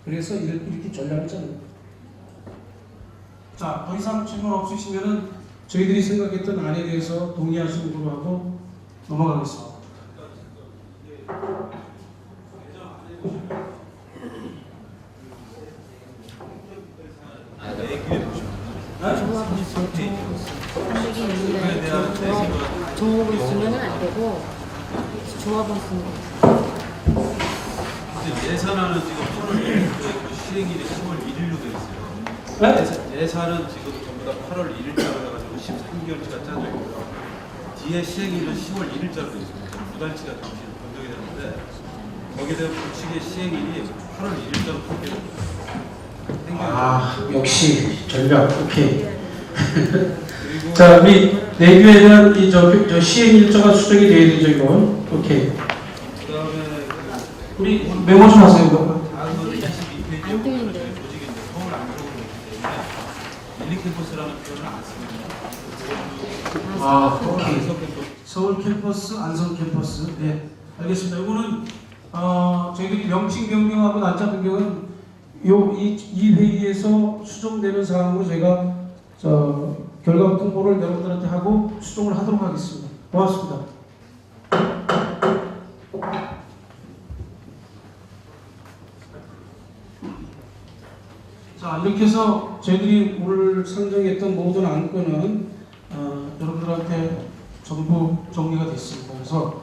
그래서 이렇게 전략을 짰습니다. 자, 더 이상 질문 없으시면은 저희들이 생각했던 안에 대해서 동의하시는 걸로 하고 넘어가겠습니다. 종업을 쓰면 안 되고 조합을 쓰면 예산안은 지금 8월 1일부터 시행일이 10월 1일로 되어 있어요. 예산은 지금 전부 다 8월 1일자로 해가지고 13개월치가 짜져 있고요. 뒤에 시행일은 10월 1일자로 되어 있습니다. 두 달치가 잠시 변동이 되는데, 거기에 대한 부칙의 시행일이 8월 1일자로 바뀌어요. 역시 전략. 오케이. 자, 우리 내규에 대한 저 시행 일자가 수정이 돼야 되죠, 이건. 오케이. 그다음에 우리 메모 좀 하세요, 이거. 다음 22페이지 안 되는데. 조직인데 서울 안쪽으로 있기 때문에 밀리캠퍼스라는 표현을 안 씁니다. 오케이. 서울 캠퍼스, 안성 캠퍼스. 네, 알겠습니다. 이거는 저희들이 명칭 변경하고 날짜 변경은 이 회의에서 수정되는 사항으로 저희가 결과 통보를 여러분들한테 하고 수정을 하도록 하겠습니다. 고맙습니다. 이렇게 해서 저희들이 오늘 상정했던 모든 안건은 여러분들한테 전부 정리가 됐습니다. 그래서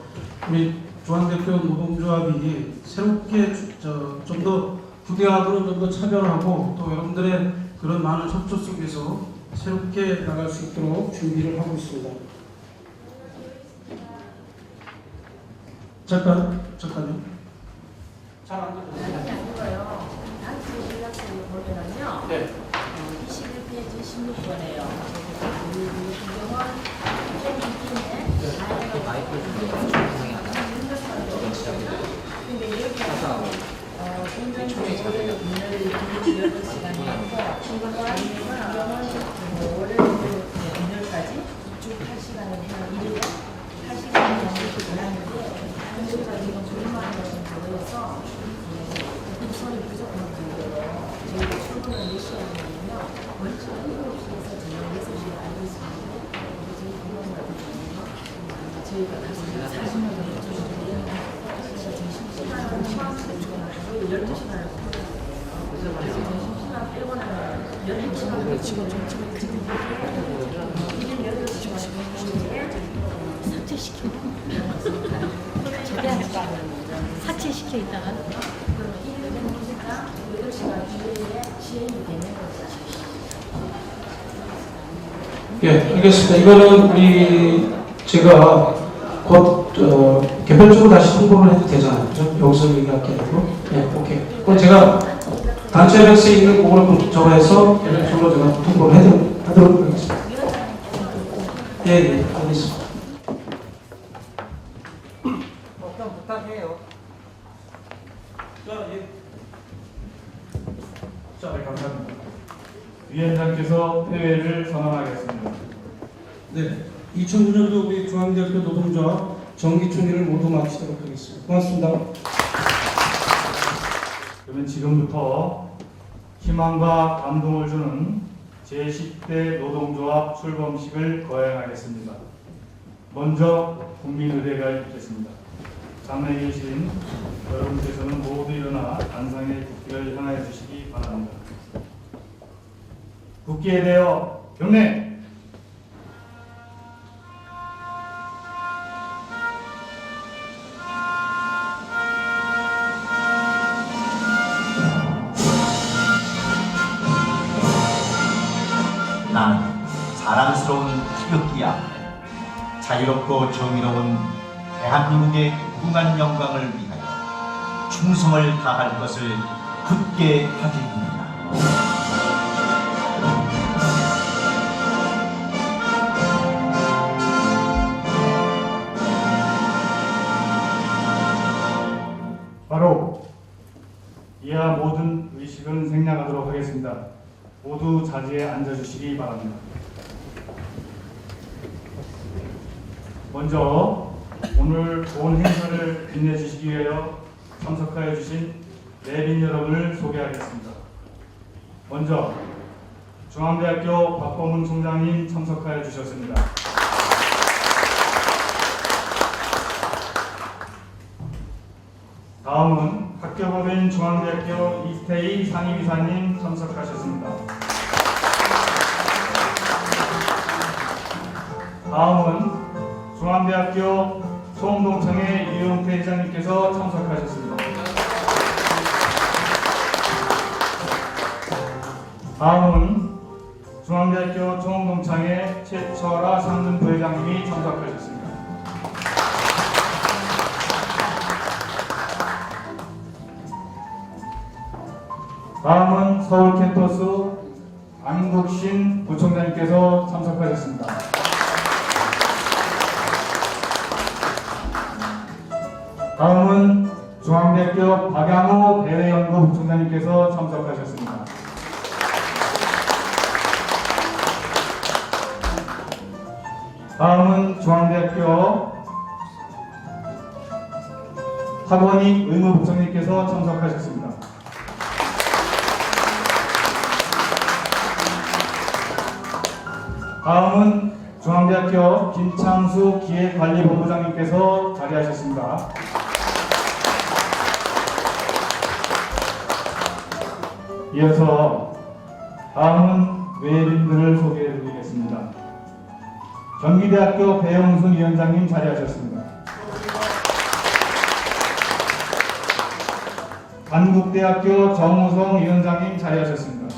우리 조한대표 노동조합이 새롭게 좀 더 부대하고는 좀 더 차별하고 또 여러분들의 그런 많은 협조 속에서 새롭게 나갈 수 있도록 준비를 하고 있습니다. 잠깐요. 잘안 들려요. 아니 아니고요. 단체 연락처를 보면은요. 네. 21페이지 16번에요. 김경원 최민진의 근데 이렇게 공정위 월요일 오늘 8시간이고 김경원 월요일 오늘까지 주 8시간을 해요. 일일에 8시간 정도 하는데 단체적인 불만을 보여서 우선이 부족한 분들로 저희가 출근을 몇 시에 하냐면요. 먼저 7시에서 저희 6시에 알고 있었는데 저희 부모님 같은 경우는 저희가 가서 40명 정도 주시는데 점심시간을 포함해서 출근하고 12시간을 그래서 점심시간 빼고 나면 12시간 지금 이름 8시 주시는 삭제시키고 삭제시켜 있다가 그럼 1년 되니까 8시간 주일에 시행이 되는 거죠. 예, 알겠습니다. 이거는 우리 제가 곧 개별적으로 다시 통보를 해도 되잖아요. 그죠? 여기서 얘기할 게 아니고. 예, 오케이. 그럼 제가 단체 렉스에 있는 그거를 저해서 개별적으로 제가 통보를 하도록 하겠습니다. 예, 예, 알겠습니다. 어떤 부탁해요. 네, 감사합니다. 위원장께서 폐회를 선언하겠습니다. 네, 2009년도 우리 중앙대학교 노동조합 정기총회를 모두 마치도록 하겠습니다. 고맙습니다. 그러면 지금부터 희망과 감동을 주는 제10대 노동조합 출범식을 거행하겠습니다. 먼저 국민의례가 있겠습니다. 장내에 계신 여러분께서는 모두 일어나 안상의 국기를 향하여 주시기 바랍니다. 국기에 대여 경례! 나는 사랑스러운 태극기야. 자유롭고 정의로운 대한민국의 무궁한 영광을 위하여 충성을 다할 것을 굳게 하겠습니다. 바로 이하 모든 의식은 생략하도록 하겠습니다. 모두 자리에 앉아주시기 바랍니다. 먼저 오늘 좋은 행사를 빛내주시기 위하여 참석하여 주신 내빈 여러분을 소개하겠습니다. 먼저 중앙대학교 박범은 총장님 참석하여 주셨습니다. 다음은 학교법인 중앙대학교 이태희 상임이사님 참석하셨습니다. 다음은 중앙대학교 소홍동청의 이용태 회장님께서 참석하셨습니다. 다음은 중앙대학교 소홍동청의 최철아 상근 부회장님이 참석하셨습니다. 다음은 서울 캠퍼스 안국신 부총장님께서 참석하셨습니다. 다음은 중앙대학교 박양호 대외연구 부총장님께서 참석하셨습니다. 다음은 중앙대학교 학원익 의무부총장님께서 참석하셨습니다. 다음은 중앙대학교 김창수 기획관리본부장님께서 자리하셨습니다. 이어서 다음은 외빈들을 소개해드리겠습니다. 경기대학교 배영순 위원장님 자리하셨습니다. 한국대학교 정우성 위원장님 자리하셨습니다.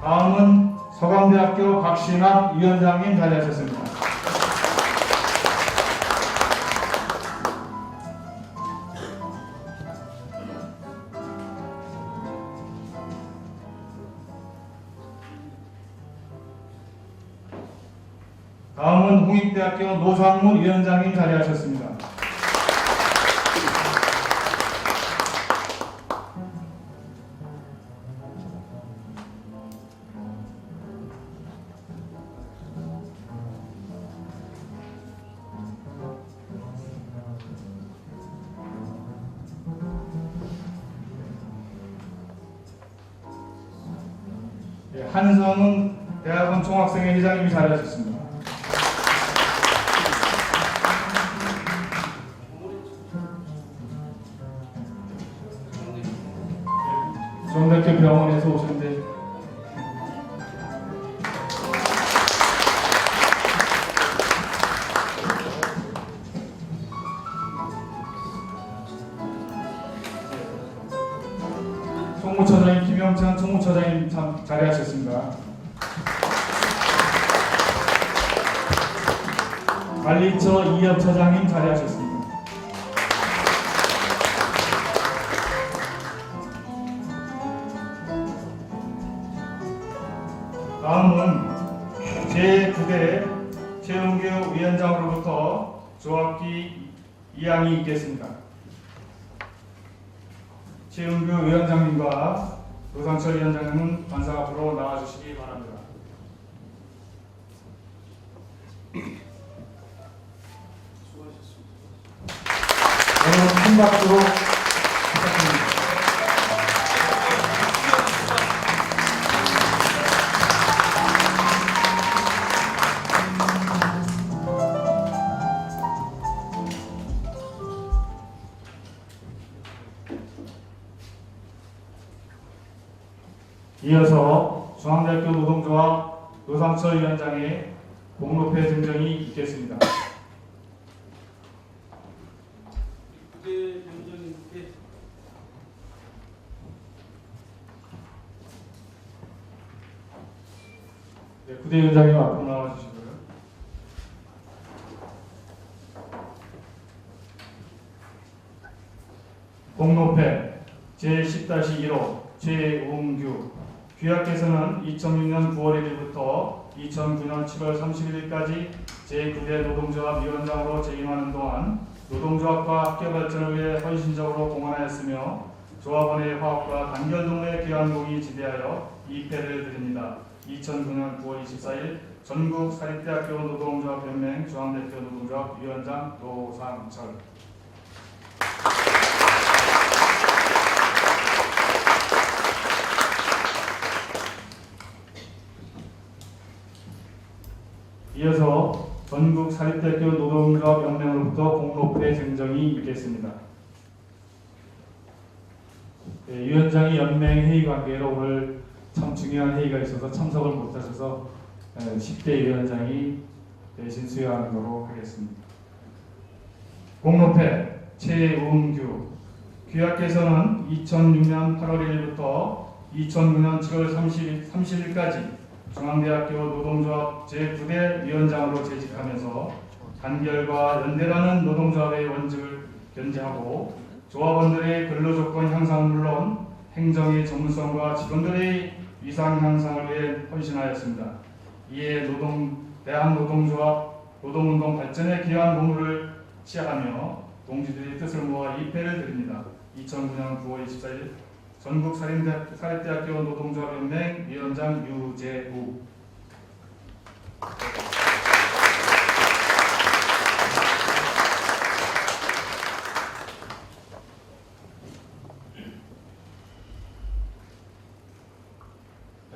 다음은 서강대학교 박신학 위원장님 자리하셨습니다. 다음은 홍익대학교 노상무 위원장님 자리하셨습니다. 한성은 대학원 총학생회 회장님이 자리하셨습니다. 정대표 병원에서 오셨는데 총무처장님 김영찬 총무처장님 자리하셨습니다. 관리처 이협처장님 자리하셨습니다. 다음은 제9대 최은규 위원장으로부터 조합기 이양이 있겠습니다. 최은규 위원장님과 노상철 위원장님은 관상 앞으로 나와주시기 바랍니다. 여러분 큰 박수로 부탁드립니다. 이어서 중앙대학교 노동조합 노상철 위원장의 공로패 증정이 있겠습니다. 부대 위원장님께 네, 부대 위원장님 앞으로 나와주시고요. 공로패 제10-1호 최웅규 귀하께서는 2006년 9월 1일부터 2009년 7월 31일까지 제9대 노동조합 위원장으로 재임하는 동안 노동조합과 학교 발전을 위해 헌신적으로 공헌하였으며 조합원의 화합과 단결 동료의 귀한 공이 지대하여 이패를 드립니다. 2009년 9월 24일 전국 사립대학교 노동조합 연맹 중앙대표 노동조합 위원장 노상철. 이어서 전국 사립대학교 노동조합 연맹으로부터 공로패 증정이 있겠습니다. 네, 위원장이 연맹 회의 관계로 오늘 참 중요한 회의가 있어서 참석을 못하셔서 10대 위원장이 대신 수여하도록 하겠습니다. 공로패 최웅규 귀하께서는 2006년 8월 1일부터 2009년 7월 30일까지 중앙대학교 노동조합 제9대 위원장으로 재직하면서 단결과 연대라는 노동조합의 원칙을 견지하고 조합원들의 근로조건 향상은 물론 행정의 전문성과 직원들의 위상 향상을 위해 헌신하였습니다. 이에 대한노동조합 노동운동 발전에 기여한 공로를 시하하며 동지들의 뜻을 모아 이패를 드립니다. 2009년 9월 24일 전국 사립대학교 노동조합연맹 위원장 유재우.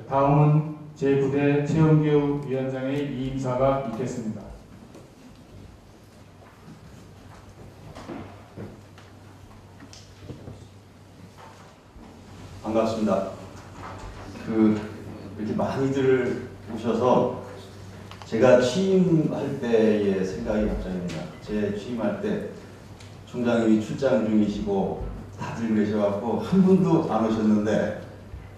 다음은 제9대 최은규 위원장의 이임사가 있겠습니다. 반갑습니다. 이렇게 많이들 오셔서 제가 취임할 때의 생각이 갑자기 납니다. 제 취임할 때 총장님이 출장 중이시고 다들 계셔갖고 한 분도 안 오셨는데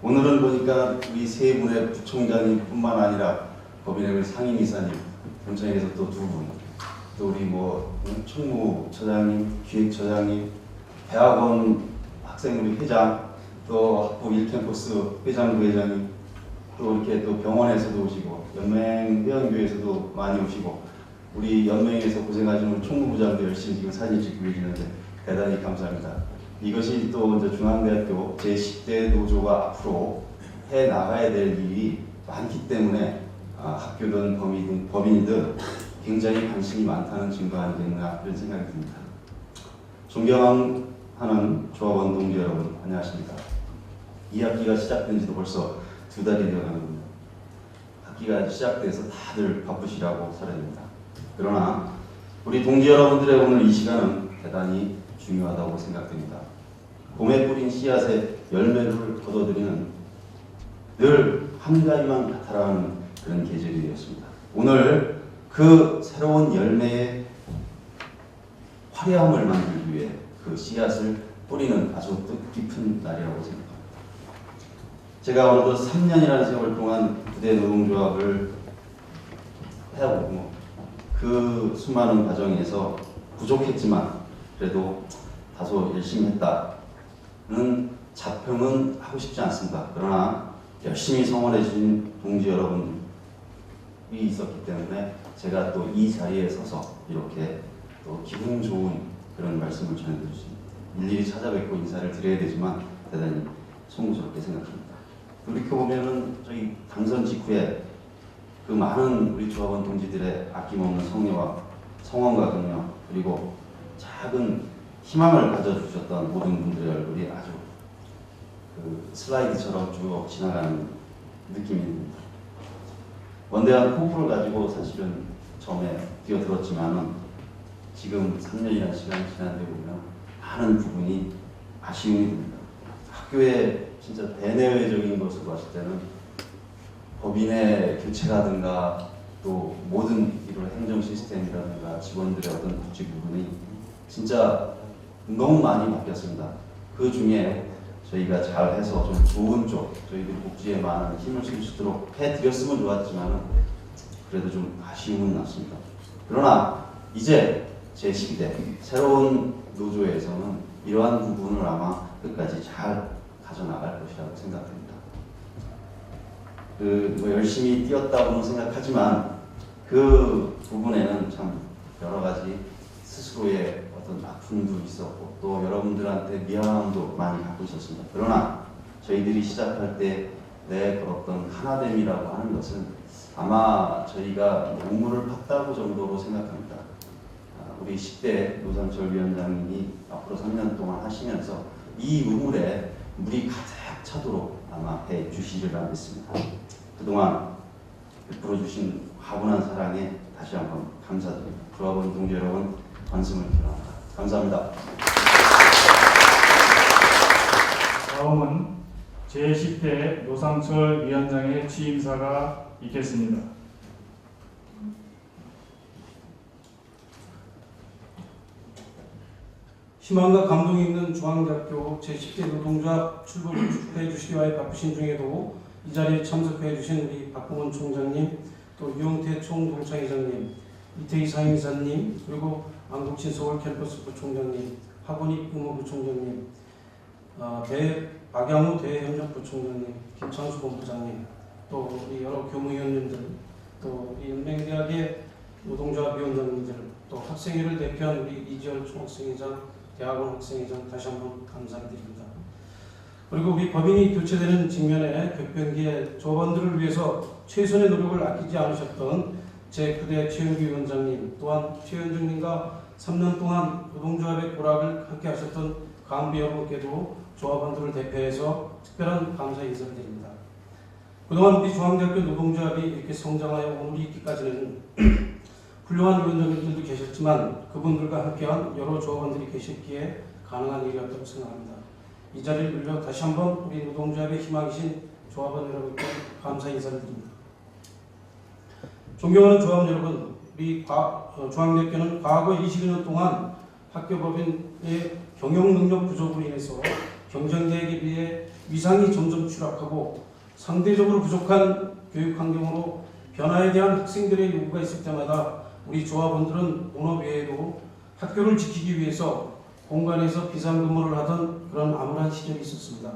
오늘은 보니까 우리 세 분의 부총장님뿐만 아니라 법인의 상임이사님, 경찰에서 또 두 분, 또 우리 총무처장님, 기획처장님, 대학원 학생우리 회장, 또 학부 1캠퍼스 회장, 부회장님, 또 이렇게 또 병원에서도 오시고 연맹 회원교회에서도 많이 오시고 우리 연맹에서 고생하시는 총무부장도 열심히 지금 사진 찍고 계시는데 대단히 감사합니다. 이것이 또 이제 중앙대학교 제10대 노조가 앞으로 해 나가야 될 일이 많기 때문에 학교든 법인이든 굉장히 관심이 많다는 증거 아니겠나 그런 생각이 듭니다. 존경하는 조합원 동지 여러분 안녕하십니까. 2학기가 시작된 지도 벌써 2달이 되어가는군요. 학기가 시작돼서 다들 바쁘시라고 살아입니다. 그러나 우리 동지 여러분들의 오늘 이 시간은 대단히 중요하다고 생각됩니다. 봄에 뿌린 씨앗의 열매를 거둬들이는 늘 한 가지만 나타나는 그런 계절이 되었습니다. 오늘 그 새로운 열매의 화려함을 만들기 위해 그 씨앗을 뿌리는 아주 뜻깊은 날이라고 생각합니다. 제가 어느덧 3년이라는 세월 동안 부대 노동조합을 해오고 그 수많은 과정에서 부족했지만 그래도 다소 열심히 했다는 자평은 하고 싶지 않습니다. 그러나 열심히 성원해 주신 동지 여러분이 있었기 때문에 제가 또 이 자리에 서서 이렇게 또 기분 좋은 그런 말씀을 전해드렸습니다. 일일이 찾아뵙고 인사를 드려야 되지만 대단히 송구스럽게 생각합니다. 이렇게 보면은 저희 당선 직후에 그 많은 우리 조합원 동지들의 아낌없는 성의와 성원과 격려 그리고 작은 희망을 가져주셨던 모든 분들의 얼굴이 아주 그 슬라이드처럼 쭉 지나가는 느낌이 듭니다. 원대한 포부를 가지고 사실은 처음에 뛰어들었지만은 지금 3년이라는 시간이 지난 데 보면 많은 부분이 아쉬움이 듭니다. 학교의 진짜 대내외적인 것으로 봤을 때는 법인의 교체라든가 또 모든 이런 행정 시스템이라든가 직원들의 어떤 복지 부분이 진짜 너무 많이 바뀌었습니다. 그 중에 저희가 잘해서 좀 좋은 쪽, 저희들 복지에 많은 힘을 쓸 수 있도록 해드렸으면 좋았지만 그래도 좀 아쉬움은 났습니다. 그러나 이제 제12대 새로운 노조에서는 이러한 부분을 아마 끝까지 잘 가져나갈 것이라고 생각합니다. 열심히 뛰었다고는 생각하지만 그 부분에는 참 여러 가지 스스로의 어떤 아픔도 있었고 또 여러분들한테 미안함도 많이 갖고 있었습니다. 그러나 저희들이 시작할 때 내걸었던 하나됨이라고 하는 것은 아마 저희가 우물을 팠다고 정도로 생각합니다. 우리 10대 노상철 위원장님이 앞으로 3년 동안 하시면서 이 우물에 물이 가득 차도록 아마 해 주시리라 믿습니다. 그동안 베풀어 주신 화분한 사랑에 다시 한번 감사드립니다. 조합원 동지 여러분 관심을 기원합니다. 감사합니다. 다음은 제10대 노상철 위원장의 취임사가 있겠습니다. 희망과 감동이 있는 중앙대학교 제10대 노동조합 출범을 축하해 주시기 위해 바쁘신 중에도 이 자리에 참석해 주신 우리 박봉원 총장님, 또 유영태 총동창회장님, 이태희 상임이사님, 그리고 안국진 서울 캠퍼스 부총장님, 하건희 의무부총장님, 박양우 대협력부총장님, 김창수 본부장님, 또 우리 여러 교무위원님들, 또 우리 연맹대학의 노동조합 위원장님들, 또 학생회를 대표한 우리 이지열 총학생회장, 대학원 학생회장 다시 한번 감사드립니다. 그리고 우리 법인이 교체되는 직면에 격변기에 조합원들을 위해서 최선의 노력을 아끼지 않으셨던 제9대 최현규 위원장님, 또한 최현중님과 3년 동안 노동조합의 보락을 함께 하셨던 강비 여러분께도 조합원들을 대표해서 특별한 감사 인사를 드립니다. 그동안 우리 중앙대학교 노동조합이 이렇게 성장하여 오늘이 있기까지는 훌륭한 위원장님들도 계셨지만 그분들과 함께한 여러 조합원들이 계셨기에 가능한 일이었다고 생각합니다. 이 자리를 빌려 다시 한번 우리 노동조합의 희망이신 조합원 여러분께 감사 인사를 드립니다. 존경하는 조합원 여러분, 우리 조합대학교는 과거 22년 동안 학교법인의 경영 능력 부족으로 인해서 경쟁대학에 비해 위상이 점점 추락하고 상대적으로 부족한 교육 환경으로 변화에 대한 학생들의 요구가 있을 때마다 우리 조합원들은 본업 외에도 학교를 지키기 위해서 공간에서 비상근무를 하던 그런 암울한 시절이 있었습니다.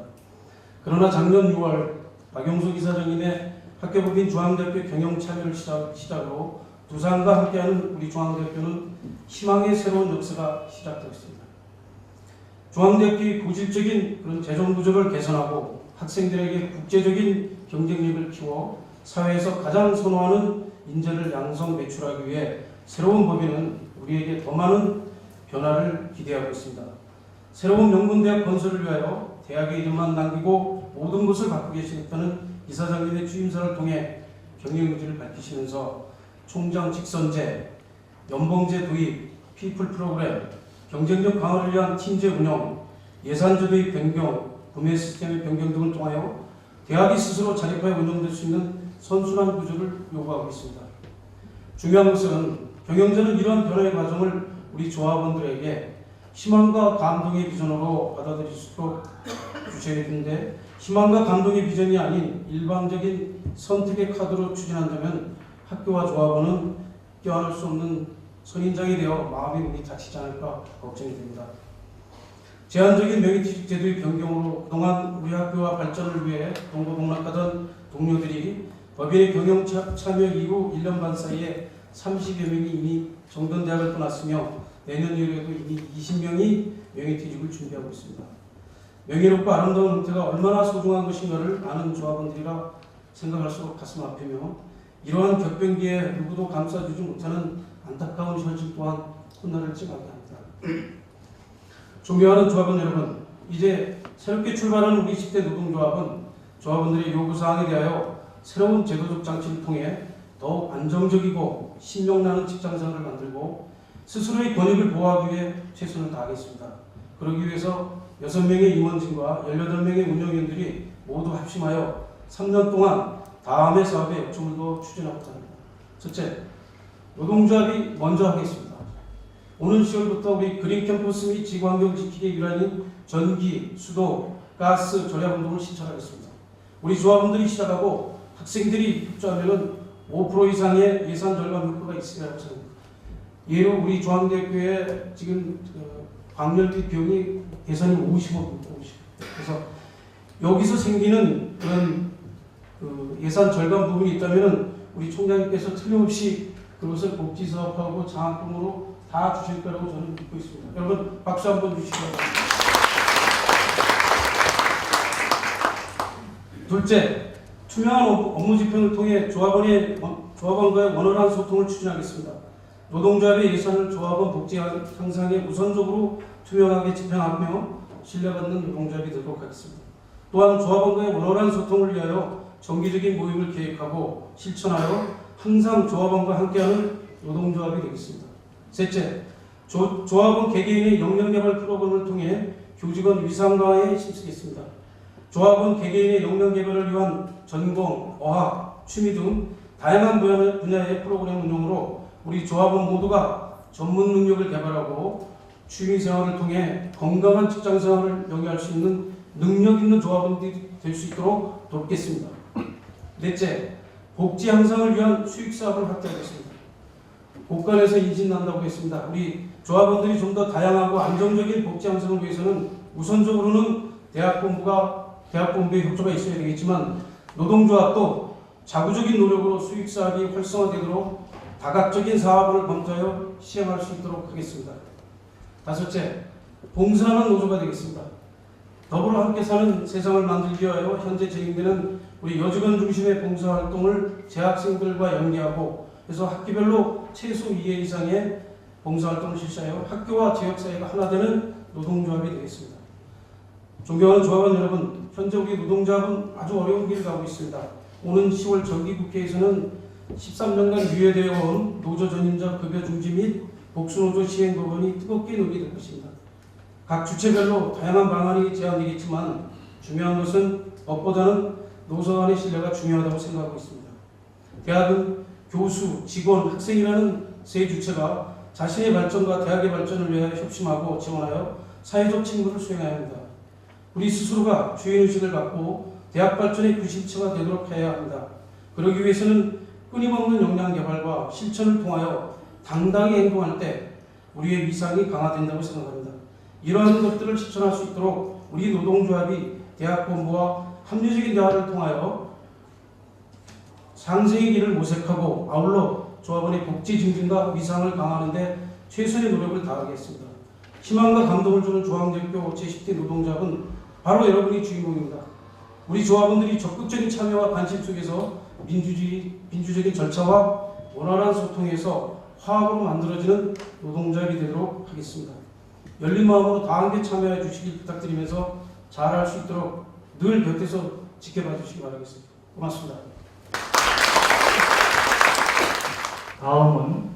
그러나 작년 6월 박용수 이사장님의 학교법인 중앙대학교 경영 참여를 시작으로 두산과 함께하는 우리 중앙대학교는 희망의 새로운 역사가 시작되었습니다. 중앙대학교의 고질적인 그런 재정 부족을 개선하고 학생들에게 국제적인 경쟁력을 키워 사회에서 가장 선호하는 인재를 양성 매출하기 위해 새로운 법인은 우리에게 더 많은 변화를 기대하고 있습니다. 새로운 명문대학 건설을 위하여 대학의 이름만 남기고 모든 것을 바꾸게 하시겠다는 이사장님의 취임사를 통해 경영의지를 밝히시면서 총장 직선제, 연봉제 도입, 피플 프로그램, 경쟁력 강화를 위한 팀제 운영, 예산제도의 변경, 구매 시스템의 변경 등을 통하여 대학이 스스로 자립하여 운영될 수 있는 선순환 구조를 요구하고 있습니다. 중요한 것은 경영자는 이러한 변화의 과정을 우리 조합원들에게 희망과 감동의 비전으로 받아들일 수 있도록 주셔야 되는데, 희망과 감동의 비전이 아닌 일방적인 선택의 카드로 추진한다면 학교와 조합원은 껴안을 수 없는 선인장이 되어 마음이 문이 닫히지 않을까 걱정이 됩니다. 제한적인 명예퇴직 제도의 변경으로 그동안 우리 학교와 발전을 위해 동고동락하던 동료들이 법인의 경영 참여 이후 1년 반 사이에 30여 명이 이미 정돈대학을 떠났으며 내년 2월에도 이미 20명이 명예퇴직을 준비하고 있습니다. 명예롭고 아름다운 은퇴가 얼마나 소중한 것인가를 아는 조합원들이라 생각할수록 가슴 아프며 이러한 격변기에 누구도 감싸주지 못하는 안타까운 현실 또한 콧날을 찡하게 합니다. 존경하는 조합원 여러분, 이제 새롭게 출발하는 우리 10대 노동조합은 조합원들의 요구사항에 대하여 새로운 제도적 장치를 통해 더욱 안정적이고 신명나는 직장생활을 만들고 스스로의 권익을 보호하기 위해 최선을 다하겠습니다. 그러기 위해서 6명의 임원진과 18명의 운영위원들이 모두 합심하여 3년 동안 다음의 사업에 역점을 더 추진하고자 합니다. 첫째, 노동조합이 먼저 하겠습니다. 오는 10월부터 우리 그린캠퍼스 및 지구환경 지키기의 일환인 전기, 수도, 가스 절약 운동을 신청하겠습니다. 우리 조합원들이 시작하고 학생들이 협조하면 5% 이상의 예산 절감 효과가 있으리라고 생각합니다. 예로 우리 중앙대학교에 지금 광열비 비용이 예산이 50억입니다. 50억. 그래서 여기서 생기는 그런 예산 절감 부분이 있다면 우리 총장님께서 틀림없이 그것을 복지사업하고 장학금으로 다 주실 거라고 저는 믿고 있습니다. 여러분 박수 한번 주시기 바랍니다. 둘째, 투명한 업무 지표를 통해 조합원과의 원활한 소통을 추진하겠습니다. 노동조합의 예산을 조합원 복지 향상에 우선적으로 투명하게 집행하며 신뢰받는 노동조합이 되도록 하겠습니다. 또한 조합원과의 원활한 소통을 위하여 정기적인 모임을 계획하고 실천하여 항상 조합원과 함께하는 노동조합이 되겠습니다. 셋째, 조합원 개개인의 역량개발 프로그램을 통해 교직원 위상 강화에 힘쓰겠습니다. 조합원 개개인의 역량개발을 위한 전공, 어학, 취미 등 다양한 분야의 프로그램 운영으로 우리 조합원 모두가 전문 능력을 개발하고 취미생활을 통해 건강한 직장생활을 영위할 수 있는 능력 있는 조합원들이 될 수 있도록 돕겠습니다. 넷째, 복지 향상을 위한 수익사업을 확대하겠습니다. 곳간에서 인신난다고 했습니다. 우리 조합원들이 좀 더 다양하고 안정적인 복지 향상을 위해서는 우선적으로는 대학본부의 협조가 있어야 되겠지만 노동조합도 자구적인 노력으로 수익사업이 활성화되도록 다각적인 사업을 검토하여 시행할 수 있도록 하겠습니다. 다섯째, 봉사하는 노조가 되겠습니다. 더불어 함께 사는 세상을 만들기 위하여 현재 진행되는 우리 여직원 중심의 봉사활동을 재학생들과 연계하고 그래서 학기별로 최소 2회 이상의 봉사활동을 실시하여 학교와 지역사회가 하나 되는 노동조합이 되겠습니다. 존경하는 조합원 여러분, 현재 우리 노동조합은 아주 어려운 길을 가고 있습니다. 오는 10월 정기국회에서는 13년간 유예되어 온 노조 전임자 급여 중지 및 복수노조 시행 법안이 뜨겁게 논의될 것입니다. 각 주체별로 다양한 방안이 제안되겠지만 중요한 것은 법보다는 노사 간의 신뢰가 중요하다고 생각하고 있습니다. 대학은 교수, 직원, 학생이라는 세 주체가 자신의 발전과 대학의 발전을 위해 협심하고 지원하여 사회적 책무를 수행해야 합니다. 우리 스스로가 주인의식을 갖고 대학 발전의 구심체가 되도록 해야 합니다. 그러기 위해서는 끊임없는 역량 개발과 실천을 통하여 당당히 행동할 때 우리의 위상이 강화된다고 생각합니다. 이러한 것들을 실천할 수 있도록 우리 노동조합이 대학 본부와 합리적인 대화를 통하여 상생의 길을 모색하고 아울러 조합원의 복지 증진과 위상을 강화하는 데 최선의 노력을 다하겠습니다. 희망과 감동을 주는 중앙대학교 제10대 노동조합은 바로 여러분이 주인공입니다. 우리 조합원들이 적극적인 참여와 관심 속에서 민주적인 절차와 원활한 소통에서 화합으로 만들어지는 노동조합이 되도록 하겠습니다. 열린 마음으로 다 함께 참여해 주시길 부탁드리면서 잘할 수 있도록 늘 곁에서 지켜봐 주시기 바라겠습니다. 고맙습니다. 다음은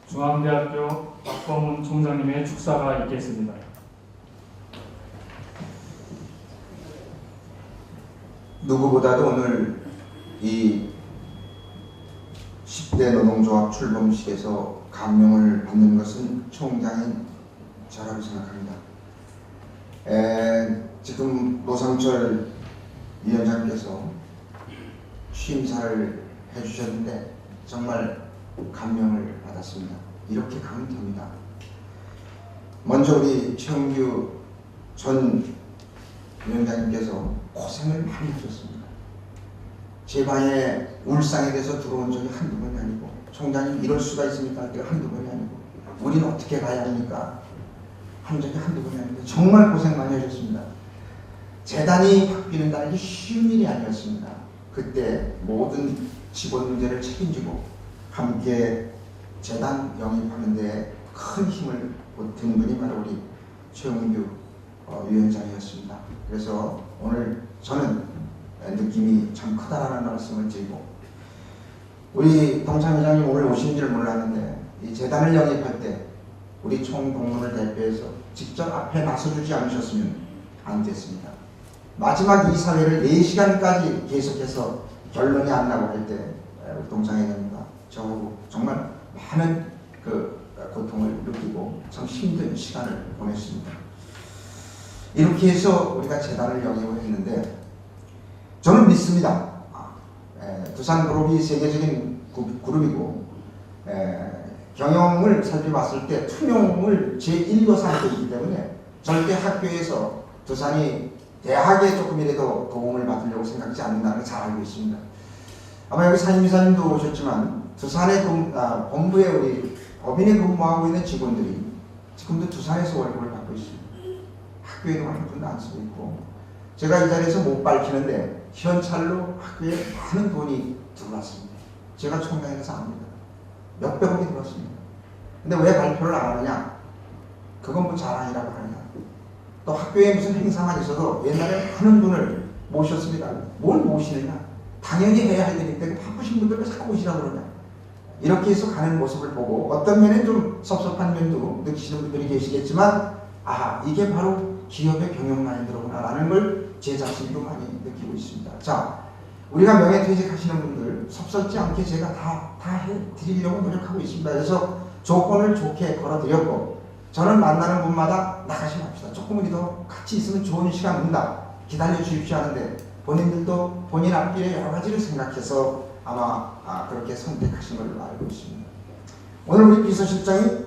중앙대학교 박범훈 총장님의 축사가 있겠습니다. 누구보다도 오늘 이 10대 노동조합 출범식에서 감명을 받는 것은 총장인 저라고 생각합니다. 지금 노상철 위원장께서 취임사를 해주셨는데 정말 감명을 받았습니다. 이렇게 가면 됩니다. 먼저 우리 최홍규 전 위원장님께서 고생을 많이 하셨습니다. 제 방에 울상에 대해서 들어온 적이 한두 번이 아니고 총장님 이럴 수가 있습니까? 할 때가 한두 번이 아니고 우리는 어떻게 가야 합니까? 한 적이 한두 번이 아닌데 정말 고생 많이 하셨습니다. 재단이 바뀌는다는 게 쉬운 일이 아니었습니다. 그때 모든 직원 문제를 책임지고 함께 재단 영입하는 데 큰 힘을 보탠 분이 바로 우리 최홍규 위원장이었습니다. 그래서 오늘 저는 느낌이 참 크다라는 말씀을 드리고 우리 동창 회장님 오늘 오신 줄 몰랐는데 이 재단을 영입할 때 우리 총동문을 대표해서 직접 앞에 나서주지 않으셨으면 안 됐습니다. 마지막 이사회를 4시간까지 계속해서 결론이 안 나고 할 때 우리 동창 회장님과 저하고 정말 많은 고통을 느끼고 참 힘든 시간을 보냈습니다. 이렇게 해서 우리가 재단을 영입을 했는데 저는 믿습니다. 두산그룹이 세계적인 그룹이고 경영을 살펴봤을 때 투명을 제1거 삼고 있기 때문에 절대 학교에서 두산이 대학에 조금이라도 도움을 받으려고 생각하지 않는다는 걸 잘 알고 있습니다. 아마 여기 상임이사님도 오셨지만 두산의 본부에 우리 법인에 근무하고 있는 직원들이 지금도 두산에서 월급을 받고 있습니다. 학교에도 한 푼도 안 쓰고 있고 제가 이 자리에서 못 밝히는데 현찰로 학교에 많은 돈이 들어왔습니다. 제가 총장에서 압니다. 몇백억이 들어왔습니다. 근데 왜 발표를 안 하느냐? 그건 뭐 자랑이라고 하느냐? 또 학교에 무슨 행사만 있어도 옛날에 많은 분을 모셨습니다. 뭘 모시느냐? 당연히 해야 할 일인데 바쁘신 분들 왜 자꾸 오시라고 그러냐? 이렇게 해서 가는 모습을 보고 어떤 면에 좀 섭섭한 면도 느끼시는 분들이 계시겠지만 이게 바로 기업의 경영 마인드로구나라는 걸 제 자신도 많이 느끼고 있습니다. 자, 우리가 명예퇴직하시는 분들 섭섭지 않게 제가 다 해드리려고 노력하고 있습니다. 그래서 조건을 좋게 걸어드렸고 저는 만나는 분마다 나가시 맙시다. 조금은 더 같이 있으면 좋은 시간 온다. 기다려 주십시오 하는데 본인들도 본인 앞길에 여러 가지를 생각해서 아마 그렇게 선택하신 걸로 알고 있습니다. 오늘 우리 비서실장이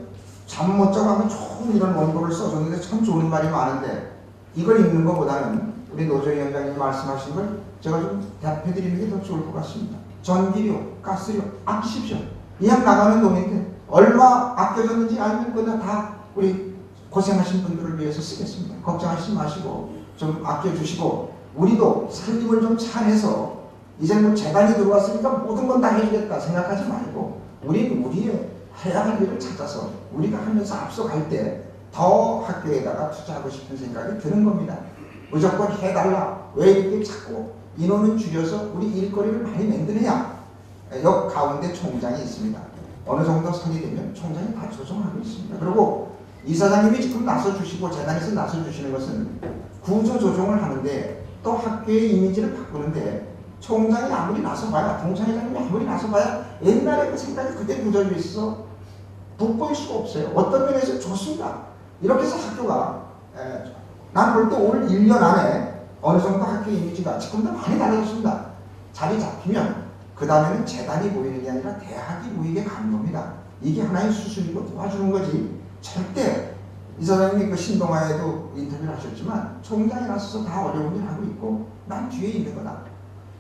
잠 못 자고 하면 좋은 이런 원고를 써줬는데 참 좋은 말이 많은데 이걸 읽는 것보다는 우리 노조위원장님이 말씀하신 걸 제가 좀 대답해드리는 게 더 좋을 것 같습니다. 전기료, 가스료 아끼십시오. 그냥 나가는 돈인데 얼마 아껴졌는지 알면 그냥 다 우리 고생하신 분들을 위해서 쓰겠습니다. 걱정하시지 마시고 좀 아껴주시고 우리도 살림을 좀 잘해서 이제 뭐 재단이 들어왔으니까 모든 건 다 해주겠다 생각하지 말고 우리는 우리의 해야 할 일을 찾아서 우리가 하면서 앞서갈 때 더 학교에다가 투자하고 싶은 생각이 드는 겁니다. 무조건 해달라. 왜 이렇게 자꾸 인원을 줄여서 우리 일거리를 많이 만드느냐. 역 가운데 총장이 있습니다. 어느 정도 선이 되면 총장이 다 조정하고 있습니다. 그리고 이사장님이 지금 나서주시고 재단에서 나서주시는 것은 구조 조정을 하는데 또 학교의 이미지를 바꾸는데 총장이 아무리 나서봐야, 동창회장님이 아무리 나서봐야 옛날에 그 생각이 그대 무뎌져 있어 돋보일 수가 없어요. 어떤 면에서 좋습니다. 이렇게 해서 학교가 난 볼 때 올 1년 안에 어느 정도 학교 이미지가 지금도 많이 달라졌습니다. 자리 잡히면 그 다음에는 재단이 보이는 게 아니라 대학이 보이게 가는 겁니다. 이게 하나의 수순이고 도와주는 거지. 절대 이사장님이 그 신동아에도 인터뷰를 하셨지만 총장이 나서서 다 어려운 일 하고 있고 난 뒤에 있는 거다.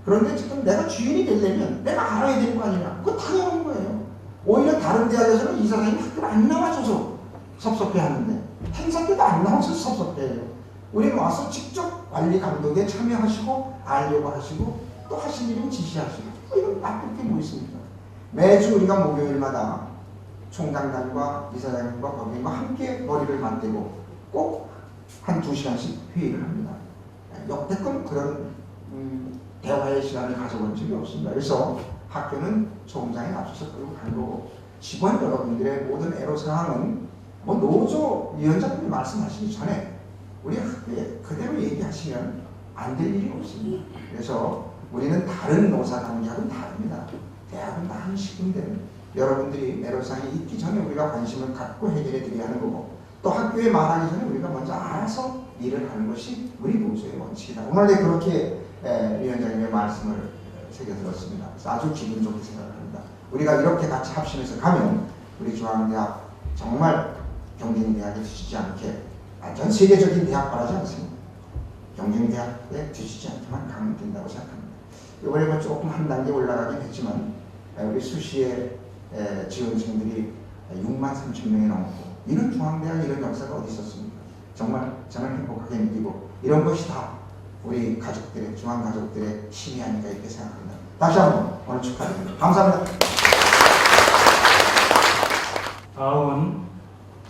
그런데 지금 내가 주인이 되려면 내가 알아야 되는 거 아니냐. 그거 당연한 거예요. 오히려 다른 대학에서는 이사장님이 학교를 안 나와줘서 섭섭해하는데 행사 때도 안 나와서 섭섭해해요. 우리는 와서 직접 관리 감독에 참여하시고 알려고 하시고 또 하실 일은 지시하시고 이건 나쁠 게 뭐 있습니까? 매주 우리가 목요일마다 총장단과 이사장님과 법인과 함께 머리를 맞대고 꼭 한 2시간씩 회의를 합니다. 역대껏 그런 대화의 시간을 가져본 적이 없습니다. 그래서 학교는 총장이 앞서서 끌고 가는 거고 직원 여러분들의 모든 애로사항은 뭐 노조 위원장님이 말씀하시기 전에 우리 학교에 그대로 얘기하시면 안 될 일이 없습니다. 그래서 우리는 다른 노사관계하고는 다릅니다. 대학은 다 한 식인데 여러분들이 애로사항이 있기 전에 우리가 관심을 갖고 해결해 드려야 하는 거고 또 학교에 말하기 전에 우리가 먼저 알아서 일을 하는 것이 우리 노조의 원칙이다. 오늘 그렇게 위원장님의 말씀을 새겨 들었습니다. 그래서 아주 기분 좋게 생각합니다. 우리가 이렇게 같이 합심해서 가면 우리 중앙대학 정말 경쟁대학에 뒤지지 않게 전 세계적인 대학 바라지 않습니다. 경쟁대학에 뒤지지 않게만 가면 된다고 생각합니다. 이번에 뭐 조금 한 단계 올라가긴 했지만 우리 수시에 지원생들이 6만 3천 명이 넘고 이런 중앙대학 이런 역사가 어디 있었습니까? 정말 저는 행복하게 느끼고 이런 것이 다 우리 가족들의 중앙가족들의 힘이 아닌가 이렇게 생각합니다. 다시 한번 오늘 축하드립니다. 감사합니다. 다음은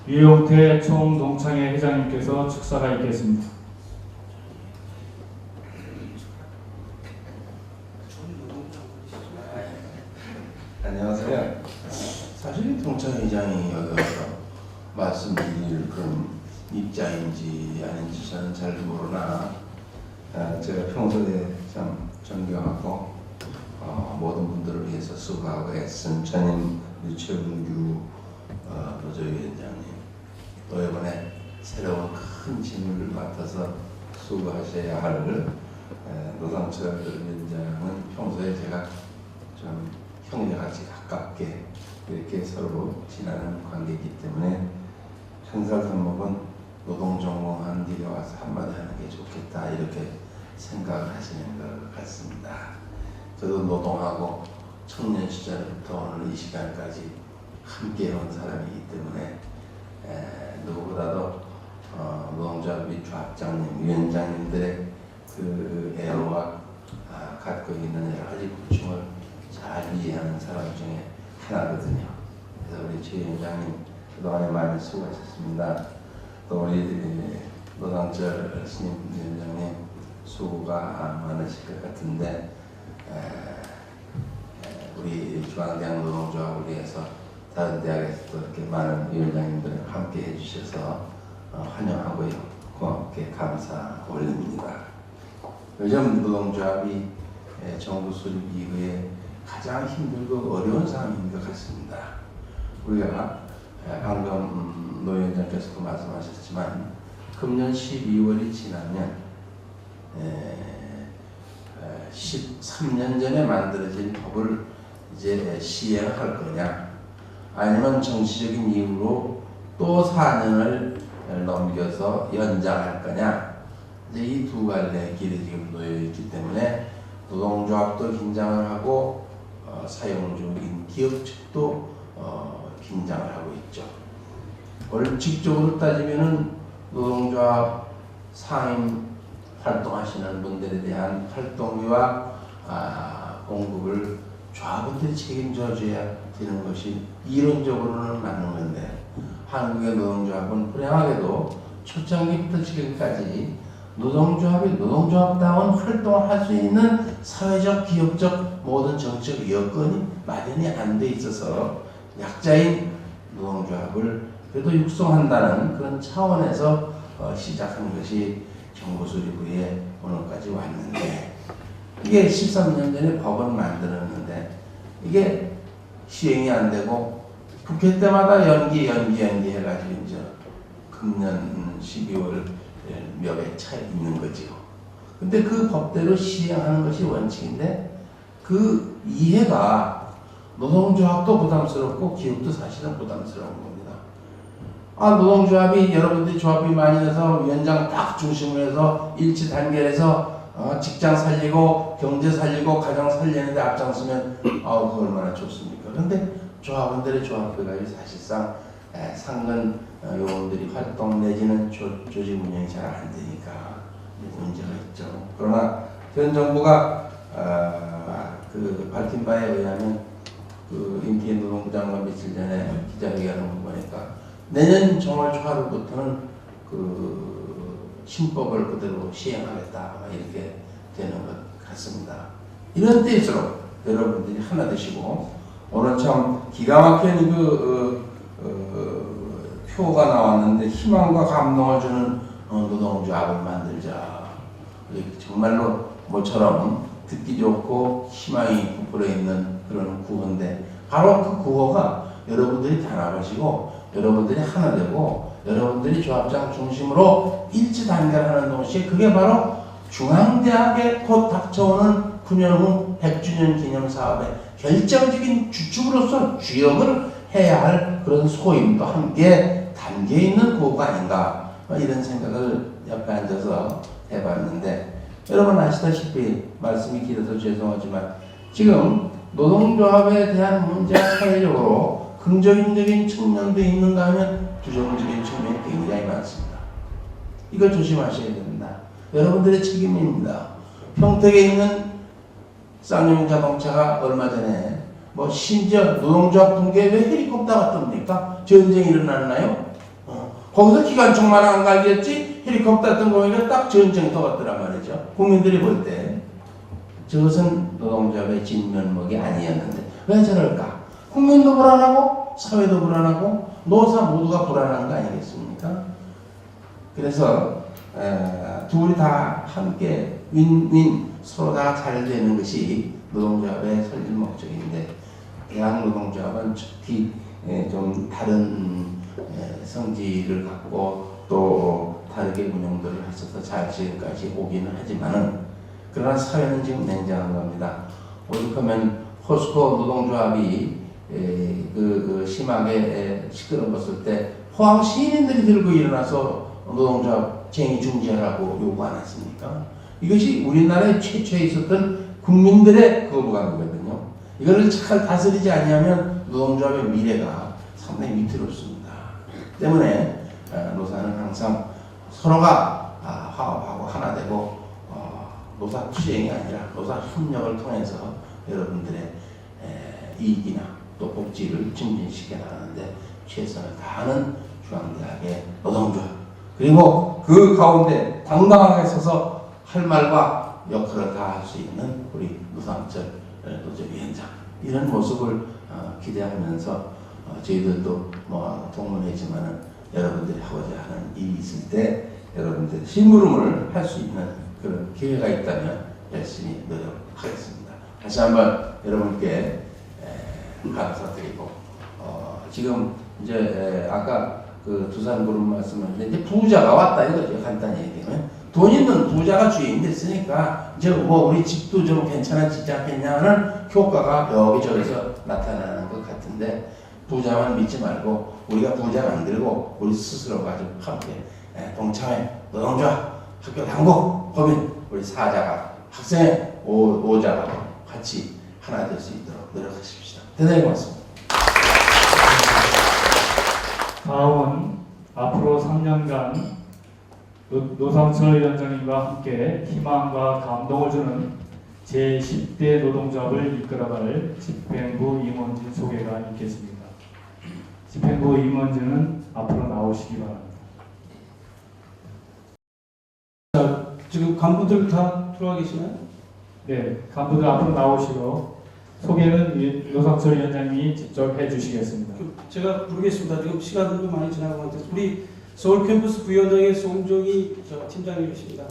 유용태 총농창회 회장님께서 축사가 있겠습니다. 안녕하세요. 사실 동창회장이 여기 와서 말씀드릴 그런 입장인지 아닌지 저는 잘 모르나 제가 평소에 참 존경하고 모든 분들을 위해서 수고하고 애쓴 전임 최은규 노조위원장님 또 이번에 새로운 큰 짐을 맡아서 수고하셔야 할 노상철 위원장은 평소에 제가 좀 형제같이 가깝게 이렇게 서로 지나는 관계이기 때문에 행사상목은 노동전공한 뒤에 와서 한마디 하는 게 좋겠다 이렇게 생각을 하시는 것 같습니다. 저도 노동하고 청년 시절부터 오늘 이 시간까지 함께 온 사람이기 때문에 누구보다도 노동조합 및 조합장님, 위원장님들의 그 애로와 갖고 있는 여러 가지 고충을 잘 이해하는 사람 중에 하나거든요. 그래서 우리 최 위원장님 그동안에 많이 수고하셨습니다. 또 우리 노상철 스님 위원장님 수고가 많으실 것 같은데 우리 중앙대학 노동조합을 위해서 다른 대학에서도 이렇게 많은 위원장님들 함께 해주셔서 환영하고요. 고맙게 감사 올립니다. 요즘 노동조합이 정부 수립 이후에 가장 힘들고 어려운 상황인 것 같습니다. 우리가 방금 노 위원장께서도 말씀하셨지만 금년 12월이 지나면 13년 전에 만들어진 법을 이제 시행할 거냐 아니면 정치적인 이유로 또 4년을 넘겨서 연장할 거냐 이제 이 두 갈래의 길이 지금 놓여 있기 때문에 노동조합도 긴장을 하고 사용 중인 기업 측도 긴장을 하고 있죠. 원칙적으로 따지면은 노동조합 상임 활동하시는 분들에 대한 활동비와 공급을 조합원들이 책임져 줘야 되는 것이 이론적으로는 맞는 건데 한국의 노동조합은 불행하게도 초창기부터 지금까지 노동조합이 노동조합다운 활동을 할 수 있는 사회적, 기업적 모든 정책 여건이 마련이 안 돼 있어서 약자인 노동조합을 그래도 육성한다는 그런 차원에서 시작한 것이 정부수립부에 오늘까지 왔는데, 이게 13년 전에 법을 만들었는데 이게 시행이 안 되고 국회 때마다 연기 해가지고 이제 금년 12월 몇 회 차에 있는 거지요. 근데 그 법대로 시행하는 것이 원칙인데 그 이해가 노동조합도 부담스럽고 기업도 사실은 부담스러운 겁니다. 노동조합이 여러분들이 조합이 많이 해서 위원장 딱 중심으로 해서 일치 단결해서 직장 살리고 경제 살리고 가정 살리는데 앞장서면 그거 얼마나 좋습니까? 그런데 조합원들의 조합회가 사실상 상근 요원들이 활동 내지는 조직 운영이 잘 안 되니까 문제가 있죠. 그러나 현 정부가 그 밝힌 바에 의하면 그 임기현 노동부 장관 며칠 전에 기자회견을 보니까 내년 정월 초하루부터는 그 신법을 그대로 시행하겠다 이렇게 되는 것 같습니다. 이런 때일수록 여러분들이 하나 되시고, 오늘 참 기가 막힌 표가 나왔는데 희망과 감동을 주는 노동조합을 만들자. 정말로 모처럼 듣기 좋고 희망이 부풀어 있는 그런 구호인데, 바로 그 구호가 여러분들이 단합하시고 여러분들이 하나 되고 여러분들이 조합장 중심으로 일치 단결하는 동시에 그게 바로 중앙대학에 곧 닥쳐오는 9년 후 100주년 기념 사업의 결정적인 주축으로서 주역을 해야 할 그런 소임도 함께 담겨 있는 구호가 아닌가, 이런 생각을 옆에 앉아서 해봤는데, 여러분 아시다시피 말씀이 길어서 죄송하지만 지금 노동조합에 대한 문제가 사회적으로 긍정적인 측면도 있는가 하면 부정적인 측면이 굉장히 많습니다. 이걸 조심하셔야 됩니다. 여러분들의 책임입니다. 평택에 있는 쌍용 자동차가 얼마 전에 심지어 노동조합 붕괴에 왜 헬리콥터가 뜹니까? 전쟁이 일어났나요? 거기서 기관총만 안 갈겼지 헬리콥터 뜬 거니까 딱 전쟁이 떠갔더란 말이죠. 국민들이 볼 때 저것은 노동조합의 진면목이 아니었는데 왜 저럴까? 국민도 불안하고 사회도 불안하고 노사 모두가 불안한 거 아니겠습니까? 그래서 둘이 다 함께 윈윈 서로 다 잘 되는 것이 노동조합의 설립 목적인데, 대한노동조합은 특히 좀 다른 성질을 갖고 또 다르게 운영들을 했어서 잘 지금까지 오기는 하지만은, 그러나 사회는 지금 냉정한 겁니다. 오죽하면 포스코 노동조합이 심하게 시끄러웠을 때 포항 시민들이 들고 일어나서 노동조합 쟁의 중지하라고 요구 안 했습니까? 이것이 우리나라에 최초에 있었던 국민들의 거부감이거든요. 이거를 잘 다스리지 않으면 노동조합의 미래가 상당히 위태롭습니다. 때문에 노사는 항상 서로가 화합하고 하나 되고 노사 투쟁이 아니라 노사 협력을 통해서 여러분들의 이익이나 또 복지를 증진시켜 나가는데 최선을 다하는 중앙대학의 노동조합, 그리고 그 가운데 당당하게 서서 할 말과 역할을 다할 수 있는 우리 노상철 노조위원장, 이런 모습을 기대하면서 저희들도 동문회지만은 여러분들이 하고자 하는 일이 있을 때 여러분들의 심부름을 할 수 있는 그런 기회가 있다면 열심히 노력하겠습니다. 다시 한번 여러분께 감사드리고, 지금 이제 아까 그 두산 그룹 말씀하셨는데 이제 부자가 왔다 이거죠. 간단히 얘기하면 돈 있는 부자가 주인 됐으니까 이제 우리 집도 좀 괜찮아지지 않겠냐는 효과가 여기저기서 나타나는 것 같은데, 부자만 믿지 말고 우리가 부자 만들고 우리 스스로가 좀 함께 동참해 노동조합, 학교 당국, 법인, 우리 사자가 학생의 오자가 같이 하나 될 수 있도록 노력하십시다. 대단히 고맙습니다. 다음은 앞으로 3년간 노상철 위원장님과 함께 희망과 감동을 주는 제10대 노동조합을 이끌어갈 집행부 임원진 소개가 있겠습니다. 집행부 임원진은 앞으로 나오시기 바랍니다. 지금 간부들 다 들어와 계시나요? 네, 간부들 앞으로 나오시고 소개는 노상철 위원장님이 직접 해주시겠습니다. 제가 부르겠습니다. 지금 시간도 많이 지나간 것 같아서 우리 서울 캠퍼스 부위원장의 송정희 팀장님이십니다.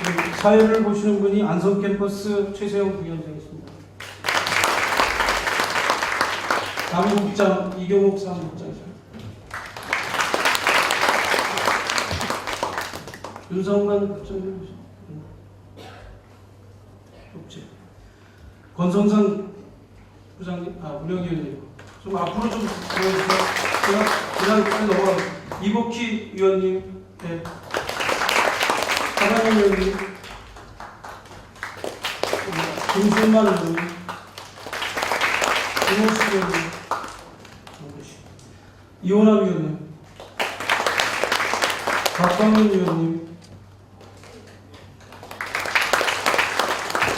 그리고 사회를 보시는 분이 안성 캠퍼스 최세영 부위원장이십니다. 사무국장 이경옥 사무국장이십니다. 윤성만 국장님 없지. 권성상 부장님, 운영위원님 좀 앞으로 좀 보여주세요. 제가 그냥 빨리 넘어가겠습니다. 이복희 위원님, 네. 하관영 위원님, 김순만 의원님, 김호수 위원님, 이호남 위원님, 박광민 위원님,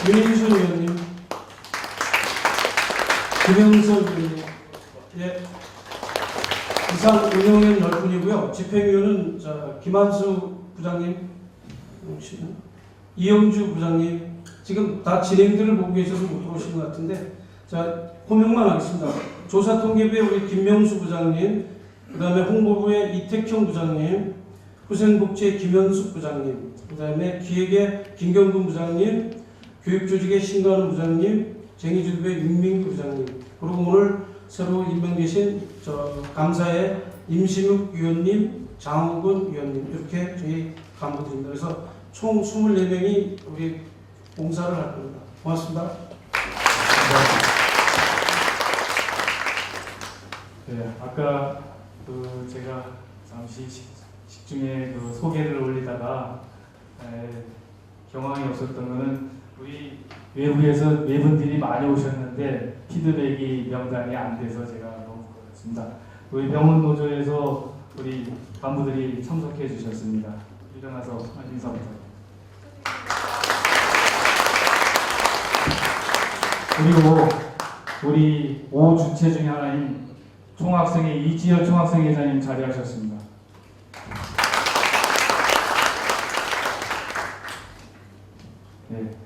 윤인순 위원님, 김영선 위원님, 예, 이상 운영위원 10분이고요. 집행위원은 김한수 부장님, 이영주 부장님, 지금 다 진행들을 보고 계셔서 못 들어오신 것 같은데, 자, 호명만 하겠습니다. 조사통계부의 우리 김명수 부장님, 그 다음에 홍보부의 이택형 부장님, 후생복지의 김현숙 부장님, 그 다음에 기획의 김경근 부장님, 교육조직의 신관우 부장님, 쟁의주도부의 윤민규 부장님, 그리고 오늘 새로 임명되신 감사의 임신욱 위원님, 장우근 위원님, 이렇게 저희 간부들입니다. 그래서 총 24명이 우리 봉사를 할 겁니다. 고맙습니다. 네, 아까 제가 잠시 식중에 소개를 올리다가 경황이 없었던 거는 우리 외부에서 외분들이 많이 오셨는데 피드백이 명단이 안 돼서 제가 너무 부끄럽습니다. 우리 병원 노조에서 우리 간부들이 참석해 주셨습니다. 일어나서 인사 부탁드립니다. 그리고 우리 5주체 중에 하나인 총학생회 이지열 총학생회장님 자리하셨습니다. 네,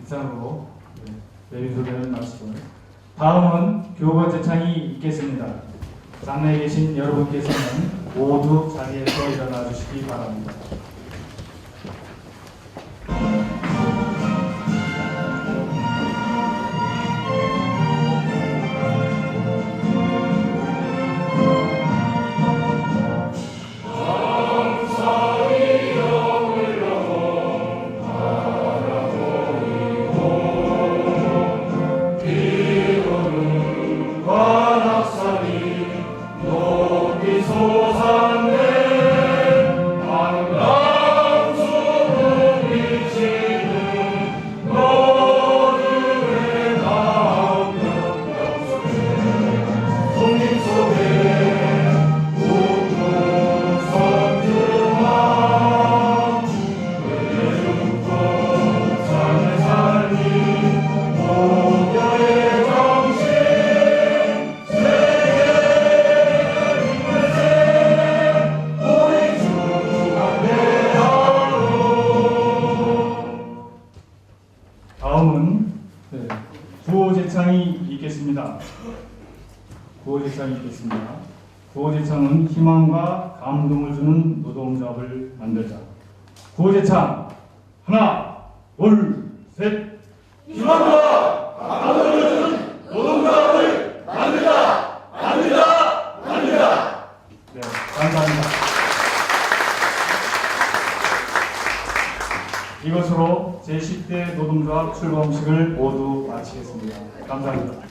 이상으로 내비 소개는 마치고 다음은 교과 제창이 있겠습니다. 장내에 계신 여러분께서는 모두 자리에서 일어나 주시기 바랍니다. 다음은 구호제창이 있겠습니다. 구호제창이 있겠습니다. 구호제창은 희망과 감동을 주는 노동조합을 만들자. 구호제창 하나, 둘, 셋. 희망과 감동을 주는 노동조합을 만들자. 만들자. 만들자. 네, 감사합니다. 이것으로 제10대 노동조합 출범식을 모두 마치겠습니다. 감사합니다.